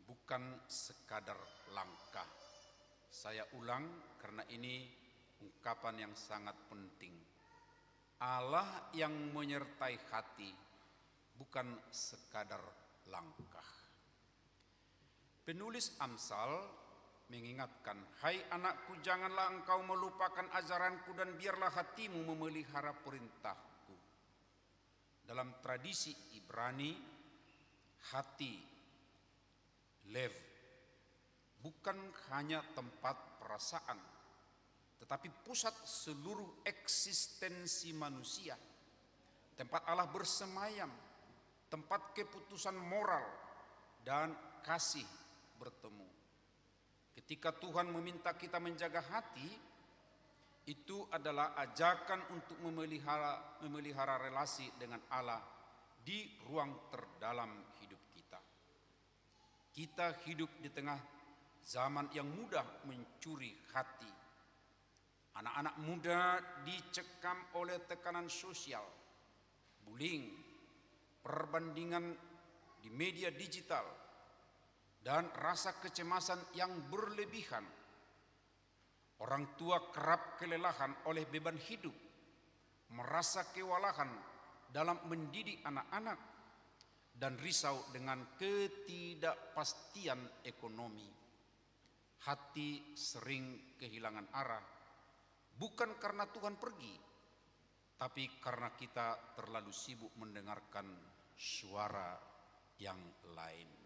bukan sekadar langkah. Saya ulang karena ini ungkapan yang sangat penting. Allah yang menyertai hati, bukan sekadar langkah. Penulis Amsal mengingatkan, hai anakku, janganlah engkau melupakan ajaranku dan biarlah hatimu memelihara perintahku. Dalam tradisi Ibrani, hati, lev, bukan hanya tempat perasaan, tetapi pusat seluruh eksistensi manusia. Tempat Allah bersemayam, tempat keputusan moral dan kasih bertemu. Ketika Tuhan meminta kita menjaga hati, itu adalah ajakan untuk memelihara relasi dengan Allah di ruang terdalam hidup kita. Kita hidup di tengah zaman yang mudah mencuri hati. Anak-anak muda dicekam oleh tekanan sosial, bullying, perbandingan di media digital, dan rasa kecemasan yang berlebihan. Orang tua kerap kelelahan oleh beban hidup, merasa kewalahan dalam mendidik anak-anak, dan risau dengan ketidakpastian ekonomi. Hati sering kehilangan arah, bukan karena Tuhan pergi, tapi karena kita terlalu sibuk mendengarkan suara yang lain.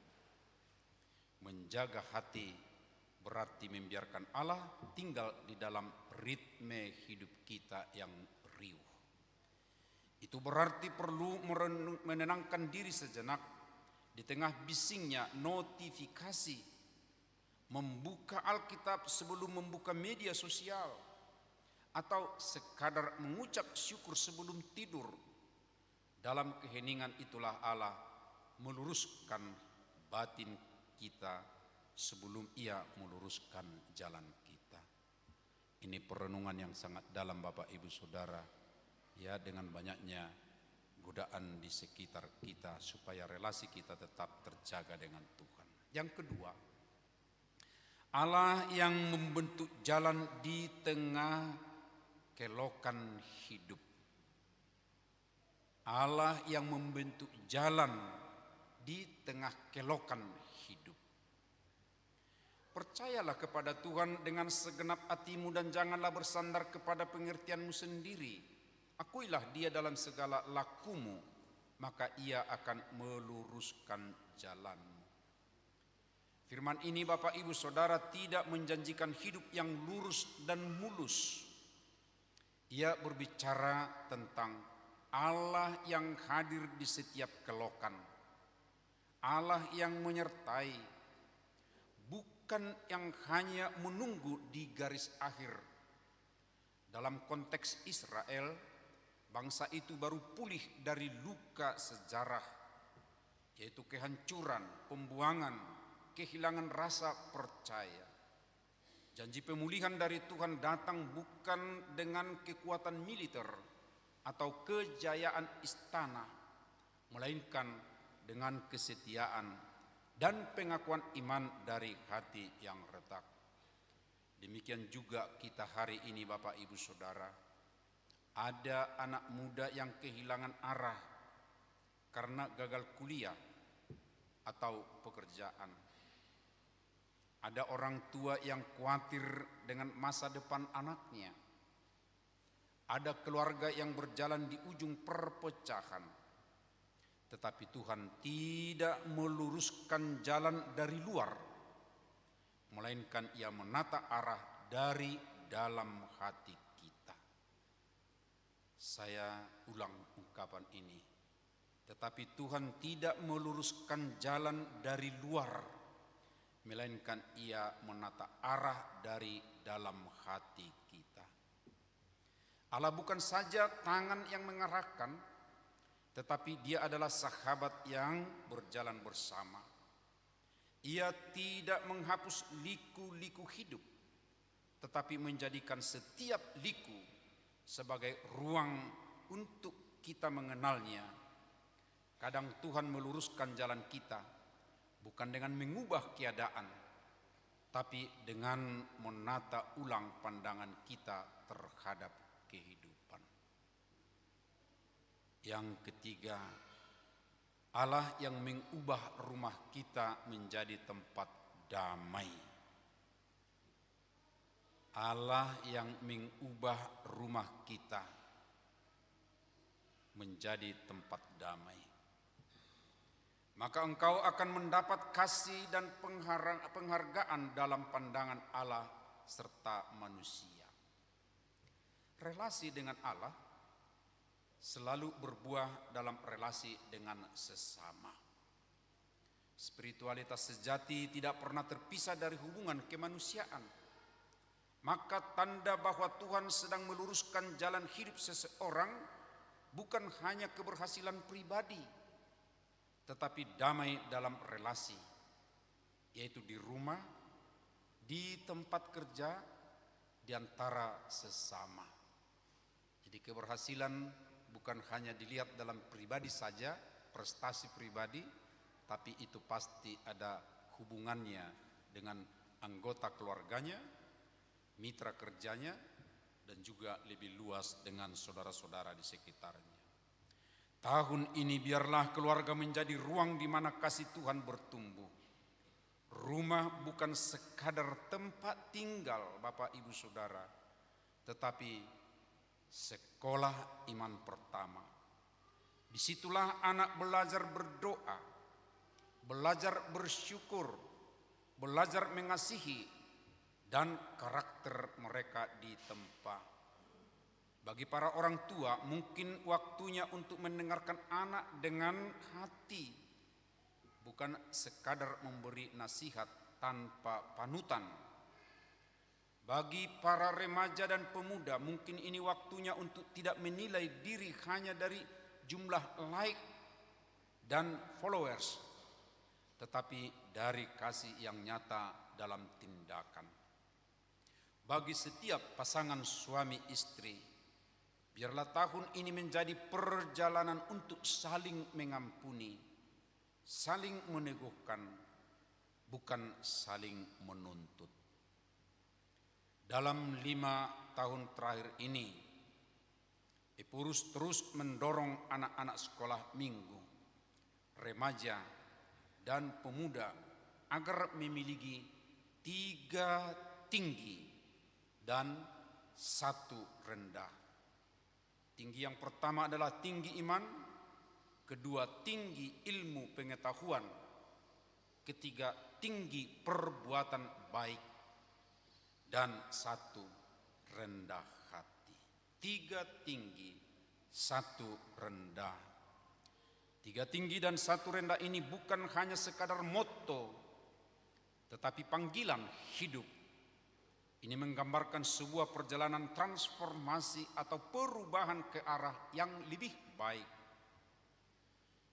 Menjaga hati berarti membiarkan Allah tinggal di dalam ritme hidup kita yang riuh. Itu berarti perlu menenangkan diri sejenak di tengah bisingnya notifikasi, membuka Alkitab sebelum membuka media sosial, atau sekadar mengucap syukur sebelum tidur. Dalam keheningan itulah Allah meluruskan batin kita sebelum Ia meluruskan jalan kita. Ini perenungan yang sangat dalam Bapak Ibu Saudara, ya, dengan banyaknya godaan di sekitar kita supaya relasi kita tetap terjaga dengan Tuhan. Yang kedua, Allah yang membentuk jalan di tengah kelokan hidup. Allah yang membentuk jalan di tengah kelokan hidup. Percayalah kepada Tuhan dengan segenap hatimu dan janganlah bersandar kepada pengertianmu sendiri. Akuilah Dia dalam segala lakumu, maka Ia akan meluruskan jalanmu. Firman ini Bapak Ibu Saudara tidak menjanjikan hidup yang lurus dan mulus. Ia berbicara tentang Allah yang hadir di setiap kelokan, Allah yang menyertai, bukan yang hanya menunggu di garis akhir. Dalam konteks Israel, bangsa itu baru pulih dari luka sejarah, yaitu kehancuran, pembuangan, kehilangan rasa percaya. Janji pemulihan dari Tuhan datang bukan dengan kekuatan militer atau kejayaan istana, melainkan dengan kesetiaan dan pengakuan iman dari hati yang retak. Demikian juga kita hari ini Bapak Ibu Saudara, ada anak muda yang kehilangan arah karena gagal kuliah atau pekerjaan. Ada orang tua yang khawatir dengan masa depan anaknya. Ada keluarga yang berjalan di ujung perpecahan. Tetapi Tuhan tidak meluruskan jalan dari luar, melainkan Ia menata arah dari dalam hati kita. Saya ulang ungkapan ini. Tetapi Tuhan tidak meluruskan jalan dari luar, melainkan Ia menata arah dari dalam hati kita. Allah bukan saja tangan yang mengarahkan, tetapi Dia adalah sahabat yang berjalan bersama. Ia tidak menghapus liku-liku hidup, tetapi menjadikan setiap liku sebagai ruang untuk kita mengenalnya. Kadang Tuhan meluruskan jalan kita, bukan dengan mengubah keadaan, tapi dengan menata ulang pandangan kita terhadap kehidupan. Yang ketiga, Allah yang mengubah rumah kita menjadi tempat damai. Allah yang mengubah rumah kita menjadi tempat damai. Maka engkau akan mendapat kasih dan penghargaan dalam pandangan Allah serta manusia. Relasi dengan Allah selalu berbuah dalam relasi dengan sesama. Spiritualitas sejati tidak pernah terpisah dari hubungan kemanusiaan. Maka tanda bahwa Tuhan sedang meluruskan jalan hidup seseorang bukan hanya keberhasilan pribadi, tetapi damai dalam relasi, yaitu di rumah, di tempat kerja, di antara sesama. Jadi keberhasilan bukan hanya dilihat dalam pribadi saja, prestasi pribadi, tapi itu pasti ada hubungannya dengan anggota keluarganya, mitra kerjanya, dan juga lebih luas dengan saudara-saudara di sekitarnya. Tahun ini biarlah keluarga menjadi ruang di mana kasih Tuhan bertumbuh. Rumah bukan sekadar tempat tinggal Bapak Ibu Saudara, tetapi sekolah iman pertama. Disitulah anak belajar berdoa, belajar bersyukur, belajar mengasihi, dan karakter mereka ditempa. Bagi para orang tua, mungkin waktunya untuk mendengarkan anak dengan hati, bukan sekadar memberi nasihat tanpa panutan. Bagi para remaja dan pemuda, mungkin ini waktunya untuk tidak menilai diri hanya dari jumlah like dan followers, tetapi dari kasih yang nyata dalam tindakan. Bagi setiap pasangan suami istri, biarlah tahun ini menjadi perjalanan untuk saling mengampuni, saling meneguhkan, bukan saling menuntut. Dalam 5 tahun terakhir ini, Epurus terus mendorong anak-anak sekolah minggu, remaja, dan pemuda agar memiliki 3 tinggi dan 1 rendah. Tinggi yang pertama adalah tinggi iman, kedua tinggi ilmu pengetahuan, ketiga tinggi perbuatan baik, dan 1 rendah hati. 3 tinggi, 1 rendah. 3 tinggi dan 1 rendah ini bukan hanya sekadar motto, tetapi panggilan hidup. Ini menggambarkan sebuah perjalanan transformasi atau perubahan ke arah yang lebih baik.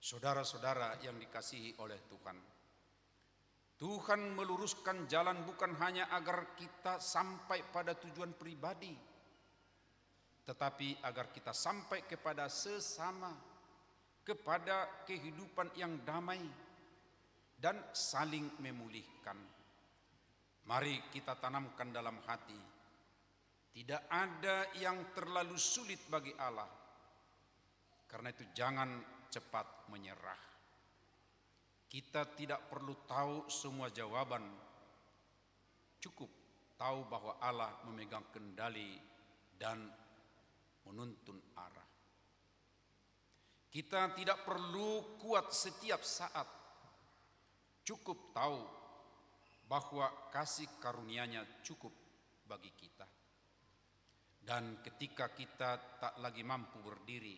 Saudara-saudara yang dikasihi oleh Tuhan, Tuhan meluruskan jalan bukan hanya agar kita sampai pada tujuan pribadi, tetapi agar kita sampai kepada sesama, kepada kehidupan yang damai dan saling memulihkan. Mari kita tanamkan dalam hati, tidak ada yang terlalu sulit bagi Allah. Karena itu jangan cepat menyerah. Kita tidak perlu tahu semua jawaban, cukup tahu bahwa Allah memegang kendali dan menuntun arah. Kita tidak perlu kuat setiap saat, cukup tahu bahwa kasih karunia-Nya cukup bagi kita. Dan ketika kita tak lagi mampu berdiri,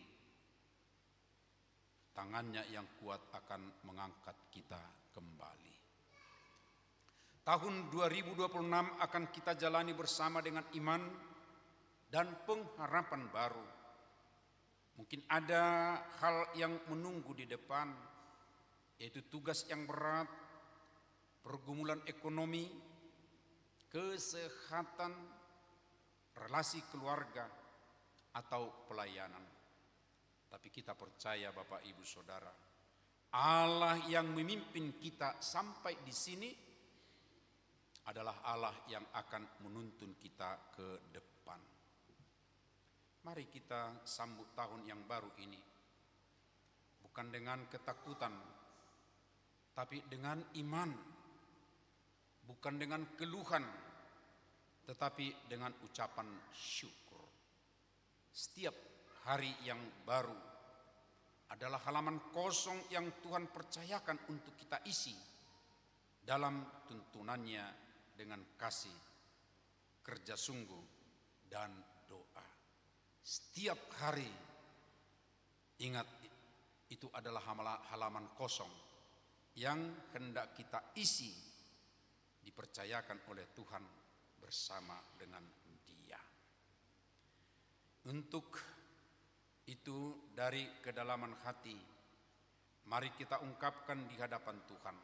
tangannya yang kuat akan mengangkat kita kembali. Tahun 2026 akan kita jalani bersama dengan iman dan pengharapan baru. Mungkin ada hal yang menunggu di depan, yaitu tugas yang berat, pergumulan ekonomi, kesehatan, relasi keluarga, atau pelayanan. Tapi kita percaya Bapak Ibu Saudara, Allah yang memimpin kita sampai di sini adalah Allah yang akan menuntun kita ke depan. Mari kita sambut tahun yang baru ini, bukan dengan ketakutan, tapi dengan iman, bukan dengan keluhan, tetapi dengan ucapan syukur. Setiap hari yang baru adalah halaman kosong yang Tuhan percayakan untuk kita isi dalam tuntunannya dengan kasih, kerja sungguh, dan doa. Setiap hari, ingat, itu adalah halaman kosong yang hendak kita isi, dipercayakan oleh Tuhan bersama dengan Dia. Untuk itu dari kedalaman hati, mari kita ungkapkan di hadapan Tuhan.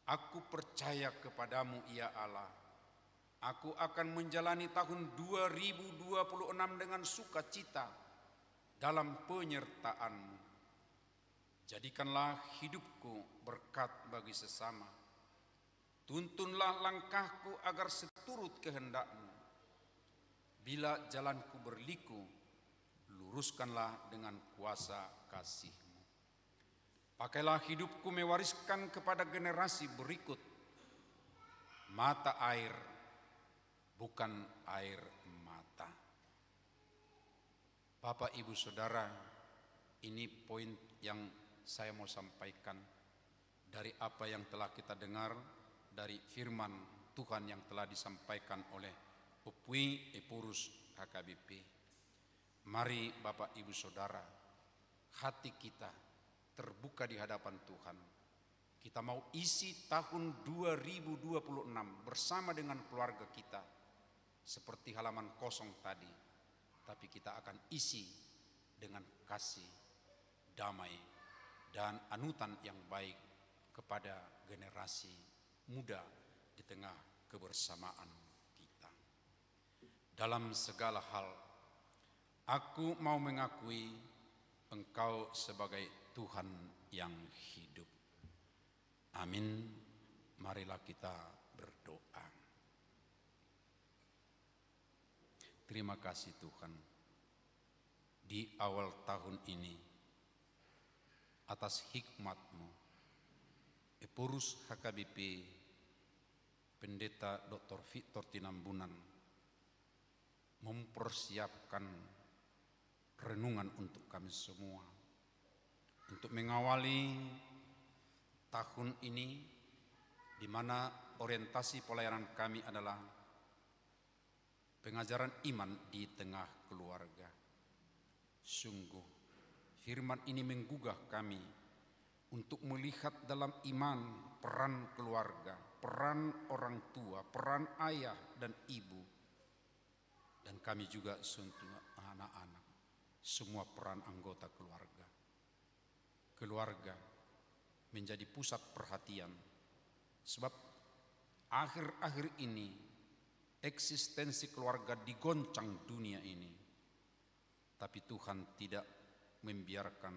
Aku percaya kepadamu ya Allah. Aku akan menjalani tahun 2026 dengan sukacita dalam penyertaan-Mu. Jadikanlah hidupku berkat bagi sesama. Tuntunlah langkahku agar seturut kehendak-Mu. Bila jalanku berliku, luruskanlah dengan kuasa kasih-Mu. Pakailah hidupku mewariskan kepada generasi berikut mata air, bukan air mata. Bapak Ibu Saudara, ini poin yang saya mau sampaikan dari apa yang telah kita dengar dari firman Tuhan yang telah disampaikan oleh Upui Epurus HKBP. Mari Bapak Ibu Saudara, hati kita terbuka di hadapan Tuhan. Kita mau isi tahun 2026 bersama dengan keluarga kita. Seperti halaman kosong tadi. Tapi kita akan isi dengan kasih, damai, dan anutan yang baik kepada generasi muda di tengah kebersamaan kita. Dalam segala hal, aku mau mengakui Engkau sebagai Tuhan yang hidup. Amin. Marilah kita berdoa. Terima kasih Tuhan. Di awal tahun ini, atas hikmat-Mu, Epurus HKBP, Pendeta Dr. Victor Tinambunan, mempersiapkan renungan untuk kami semua. Untuk mengawali tahun ini, di mana orientasi pelayanan kami adalah pengajaran iman di tengah keluarga. Sungguh, firman ini menggugah kami untuk melihat dalam iman peran keluarga, peran orang tua, peran ayah dan ibu. Dan kami juga sentuh anak-anak, semua peran anggota keluarga. Keluarga menjadi pusat perhatian, sebab akhir-akhir ini eksistensi keluarga digoncang dunia ini. Tapi Tuhan tidak membiarkan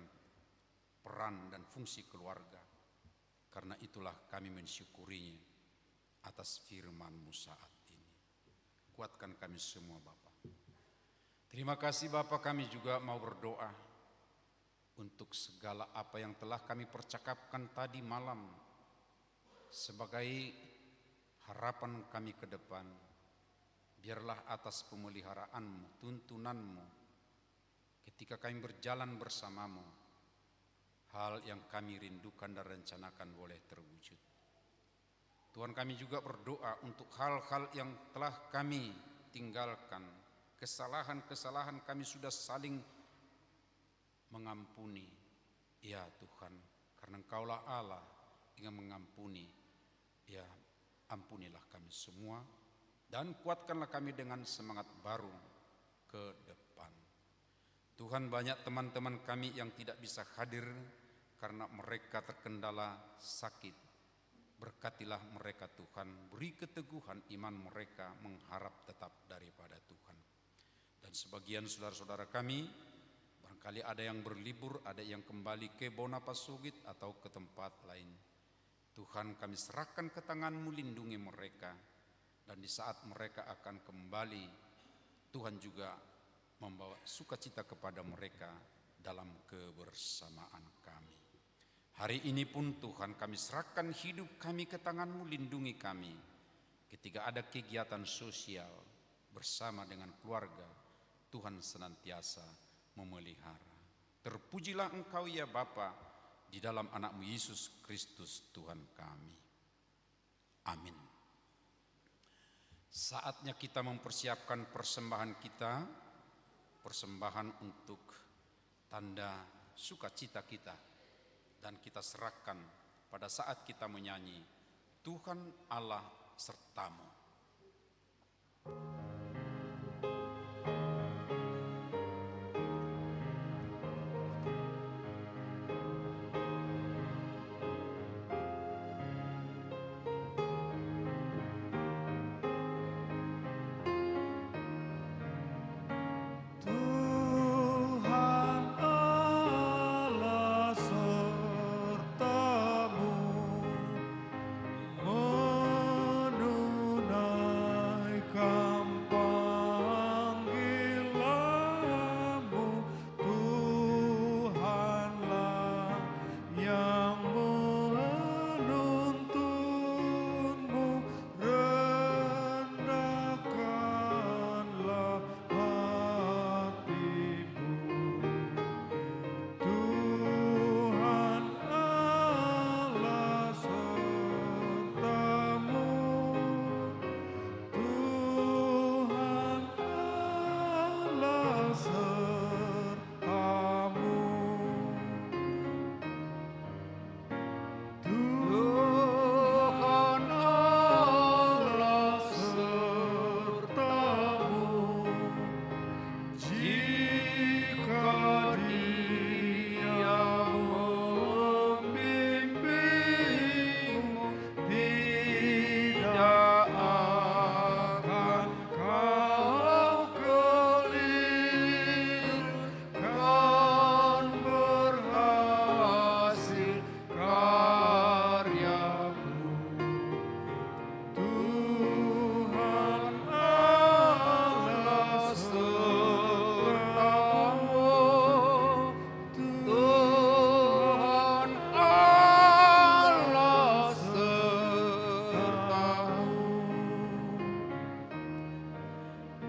peran dan fungsi keluarga. Karena itulah kami mensyukurinya atas firman-Mu saat ini. Kuatkan kami semua Bapa. Terima kasih Bapa, kami juga mau berdoa untuk segala apa yang telah kami percakapkan tadi malam sebagai harapan kami ke depan. Biarlah atas pemeliharaanmu, tuntunanmu, ketika kami berjalan bersamamu, hal yang kami rindukan dan rencanakan boleh terwujud. Tuhan, kami juga berdoa untuk hal-hal yang telah kami tinggalkan, kesalahan-kesalahan kami sudah saling mengampuni. Ya Tuhan, karena Engkaulah Allah yang mengampuni. Ya, ampunilah kami semua dan kuatkanlah kami dengan semangat baru ke depan. Tuhan, banyak teman-teman kami yang tidak bisa hadir karena mereka terkendala sakit. Berkatilah mereka Tuhan, beri keteguhan iman mereka mengharap tetap daripada Tuhan. Dan sebagian saudara-saudara kami, barangkali ada yang berlibur, ada yang kembali ke Bonapasugit atau ke tempat lain. Tuhan, kami serahkan ke tangan-Mu, lindungi mereka. Dan di saat mereka akan kembali, Tuhan juga membawa sukacita kepada mereka dalam kebersamaan kami. Hari ini pun Tuhan, kami serahkan hidup kami ke tangan-Mu, lindungi kami. Ketika ada kegiatan sosial bersama dengan keluarga, Tuhan senantiasa memelihara. Terpujilah Engkau ya Bapa, di dalam anak-Mu Yesus Kristus Tuhan kami. Amin. Saatnya kita mempersiapkan persembahan kita, persembahan untuk tanda sukacita kita, dan kita serahkan pada saat kita menyanyi Tuhan Allah sertamu. Menunaikan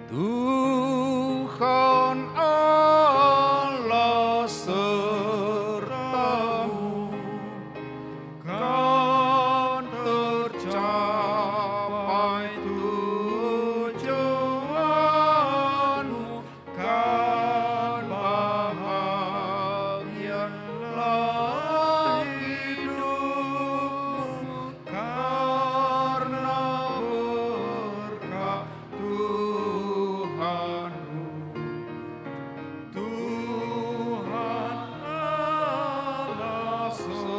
Tuhan Allah sertamu, kan tercapai tujuanmu, kan bahagialah hidupmu, karena berkat Tuhanmu. Tuhan Allah sertamu,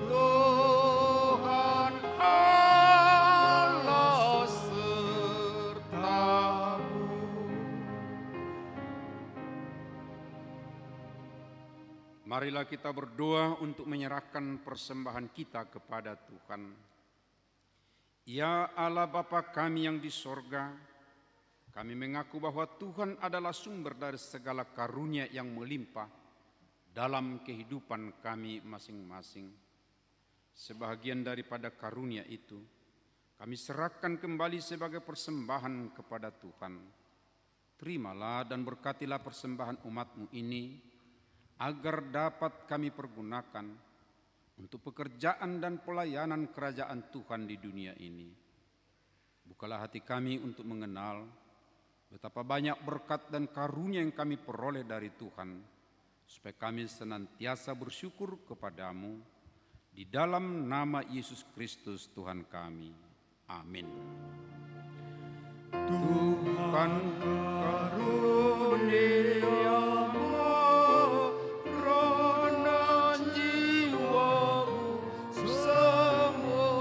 Tuhan Allah sertamu. Marilah kita berdoa untuk menyerahkan persembahan kita kepada Tuhan. Ya Allah Bapa kami yang di sorga, kami mengaku bahwa Tuhan adalah sumber dari segala karunia yang melimpah dalam kehidupan kami masing-masing. Sebahagian daripada karunia itu, kami serahkan kembali sebagai persembahan kepada Tuhan. Terimalah dan berkatilah persembahan umat-Mu ini, agar dapat kami pergunakan untuk pekerjaan dan pelayanan kerajaan Tuhan di dunia ini. Bukalah hati kami untuk mengenal betapa banyak berkat dan karunia yang kami peroleh dari Tuhan, supaya kami senantiasa bersyukur kepadamu, di dalam nama Yesus Kristus Tuhan kami. Amin. Tuhan karuniamu rohna jiwaku semua,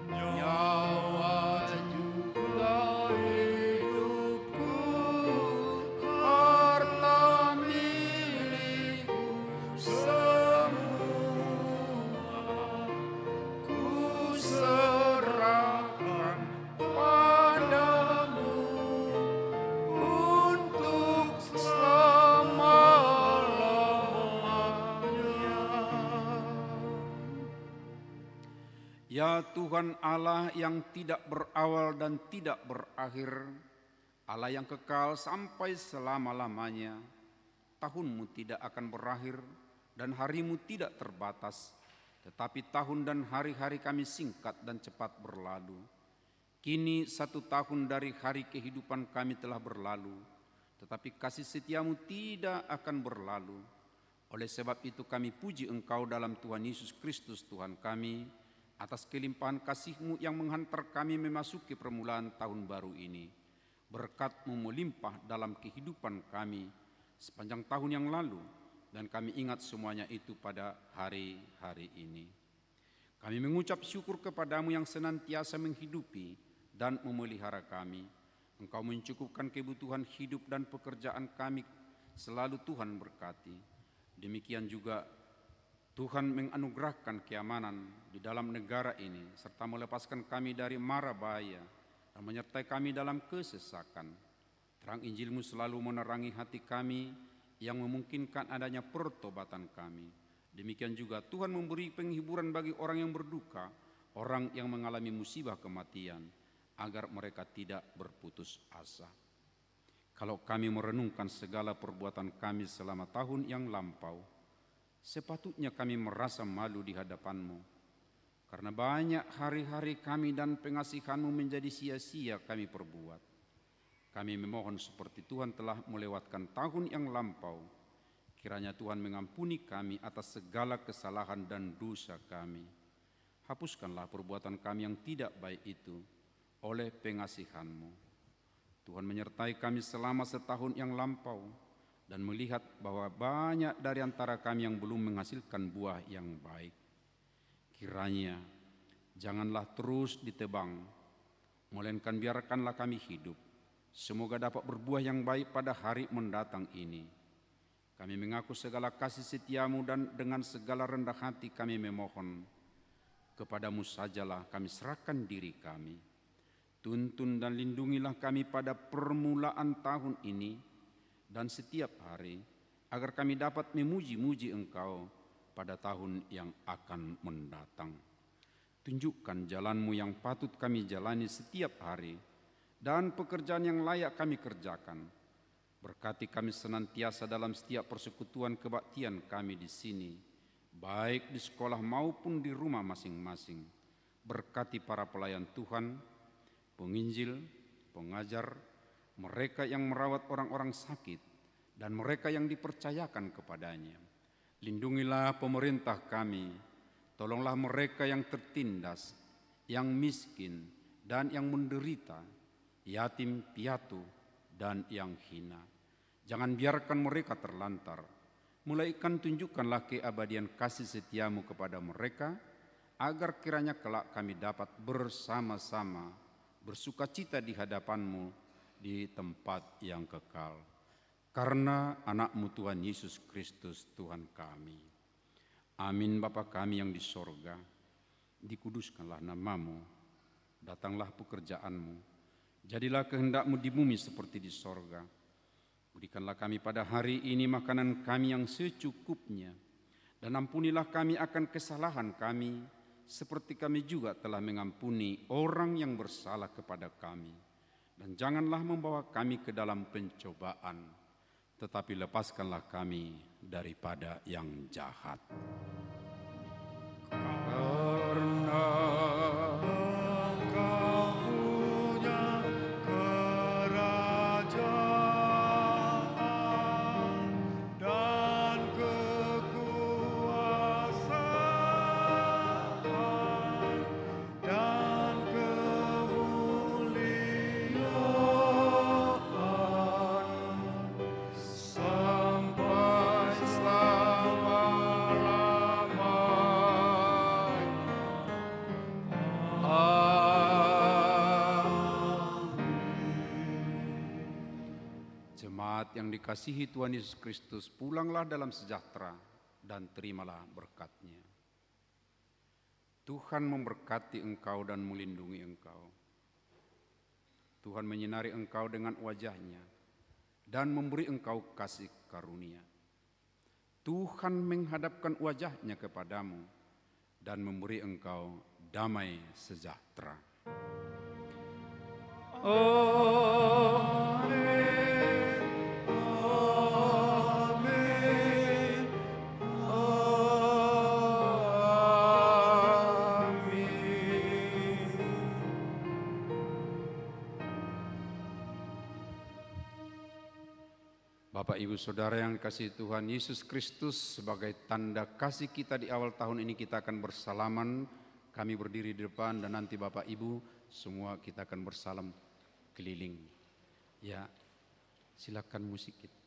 nyawa juga hidupku, harta milikku semua, ku serahkan padamu untuk selama-lamanya. Ya Tuhan Allah yang tidak berawal dan tidak berakhir, Allah yang kekal sampai selama-lamanya, tahunmu tidak akan berakhir dan harimu tidak terbatas, tetapi tahun dan hari-hari kami singkat dan cepat berlalu. Kini 1 tahun dari hari kehidupan kami telah berlalu, tetapi kasih setiamu tidak akan berlalu. Oleh sebab itu kami puji Engkau dalam Tuhan Yesus Kristus Tuhan kami, atas kelimpahan kasih-Mu yang menghantar kami memasuki permulaan tahun baru ini. Berkat-Mu melimpah dalam kehidupan kami sepanjang tahun yang lalu, dan kami ingat semuanya itu pada hari-hari ini. Kami mengucap syukur kepadamu yang senantiasa menghidupi dan memelihara kami. Engkau mencukupkan kebutuhan hidup dan pekerjaan kami, selalu Tuhan berkati. Demikian juga Tuhan menganugerahkan keamanan di dalam negara ini, serta melepaskan kami dari mara bahaya dan menyertai kami dalam kesesakan. Terang Injil-Mu selalu menerangi hati kami, yang memungkinkan adanya pertobatan kami. Demikian juga Tuhan memberi penghiburan bagi orang yang berduka, orang yang mengalami musibah kematian, agar mereka tidak berputus asa. Kalau kami merenungkan segala perbuatan kami selama tahun yang lampau, sepatutnya kami merasa malu di hadapan-Mu, karena banyak hari-hari kami dan pengasihan-Mu menjadi sia-sia kami perbuat. Kami memohon seperti Tuhan telah melewatkan tahun yang lampau, kiranya Tuhan mengampuni kami atas segala kesalahan dan dosa kami. Hapuskanlah perbuatan kami yang tidak baik itu oleh pengasihan-Mu. Tuhan menyertai kami selama setahun yang lampau, dan melihat bahwa banyak dari antara kami yang belum menghasilkan buah yang baik. Kiranya janganlah terus ditebang, melainkan biarkanlah kami hidup, semoga dapat berbuah yang baik pada hari mendatang ini. Kami mengaku segala kasih setiamu, dan dengan segala rendah hati kami memohon, kepadamu sajalah kami serahkan diri kami. Tuntun dan lindungilah kami pada permulaan tahun ini dan setiap hari, agar kami dapat memuji-muji Engkau pada tahun yang akan mendatang. Tunjukkan jalan-Mu yang patut kami jalani setiap hari dan pekerjaan yang layak kami kerjakan. Berkati kami senantiasa dalam setiap persekutuan kebaktian kami di sini, baik di sekolah maupun di rumah masing-masing. Berkati para pelayan Tuhan, penginjil, pengajar, mereka yang merawat orang-orang sakit, dan mereka yang dipercayakan kepadanya. Lindungilah pemerintah kami, tolonglah mereka yang tertindas, yang miskin, dan yang menderita, yatim piatu, dan yang hina. Jangan biarkan mereka terlantar. Mulaikan tunjukkanlah keabadian kasih setiamu kepada mereka, agar kiranya kelak kami dapat bersama-sama bersukacita di hadapan-Mu di tempat yang kekal. Karena anak-Mu Tuhan Yesus Kristus Tuhan kami. Amin. Bapa kami yang di sorga, dikuduskanlah nama-Mu, datanglah pekerjaan-Mu, jadilah kehendak-Mu di bumi seperti di sorga. Berikanlah kami pada hari ini makanan kami yang secukupnya, dan ampunilah kami akan kesalahan kami, seperti kami juga telah mengampuni orang yang bersalah kepada kami. Dan janganlah membawa kami ke dalam pencobaan, tetapi lepaskanlah kami daripada yang jahat. Karena Engkau punya kerajaan dan kekuasaan dan kemuliaan sampai Jemaat yang dikasihi Tuhan Yesus Kristus, pulanglah dalam sejahtera dan terimalah berkat-Nya. Tuhan memberkati engkau dan melindungi engkau. Tuhan menyinari engkau dengan wajah-Nya dan memberi engkau kasih karunia. Tuhan menghadapkan wajah-Nya kepadamu dan memberi engkau damai sejahtera. Bapak Ibu Saudara yang dikasihi Tuhan Yesus Kristus, sebagai tanda kasih kita di awal tahun ini kita akan bersalaman. Kami berdiri di depan dan nanti Bapak Ibu semua kita akan bersalam keliling. Ya, silakan musik kita.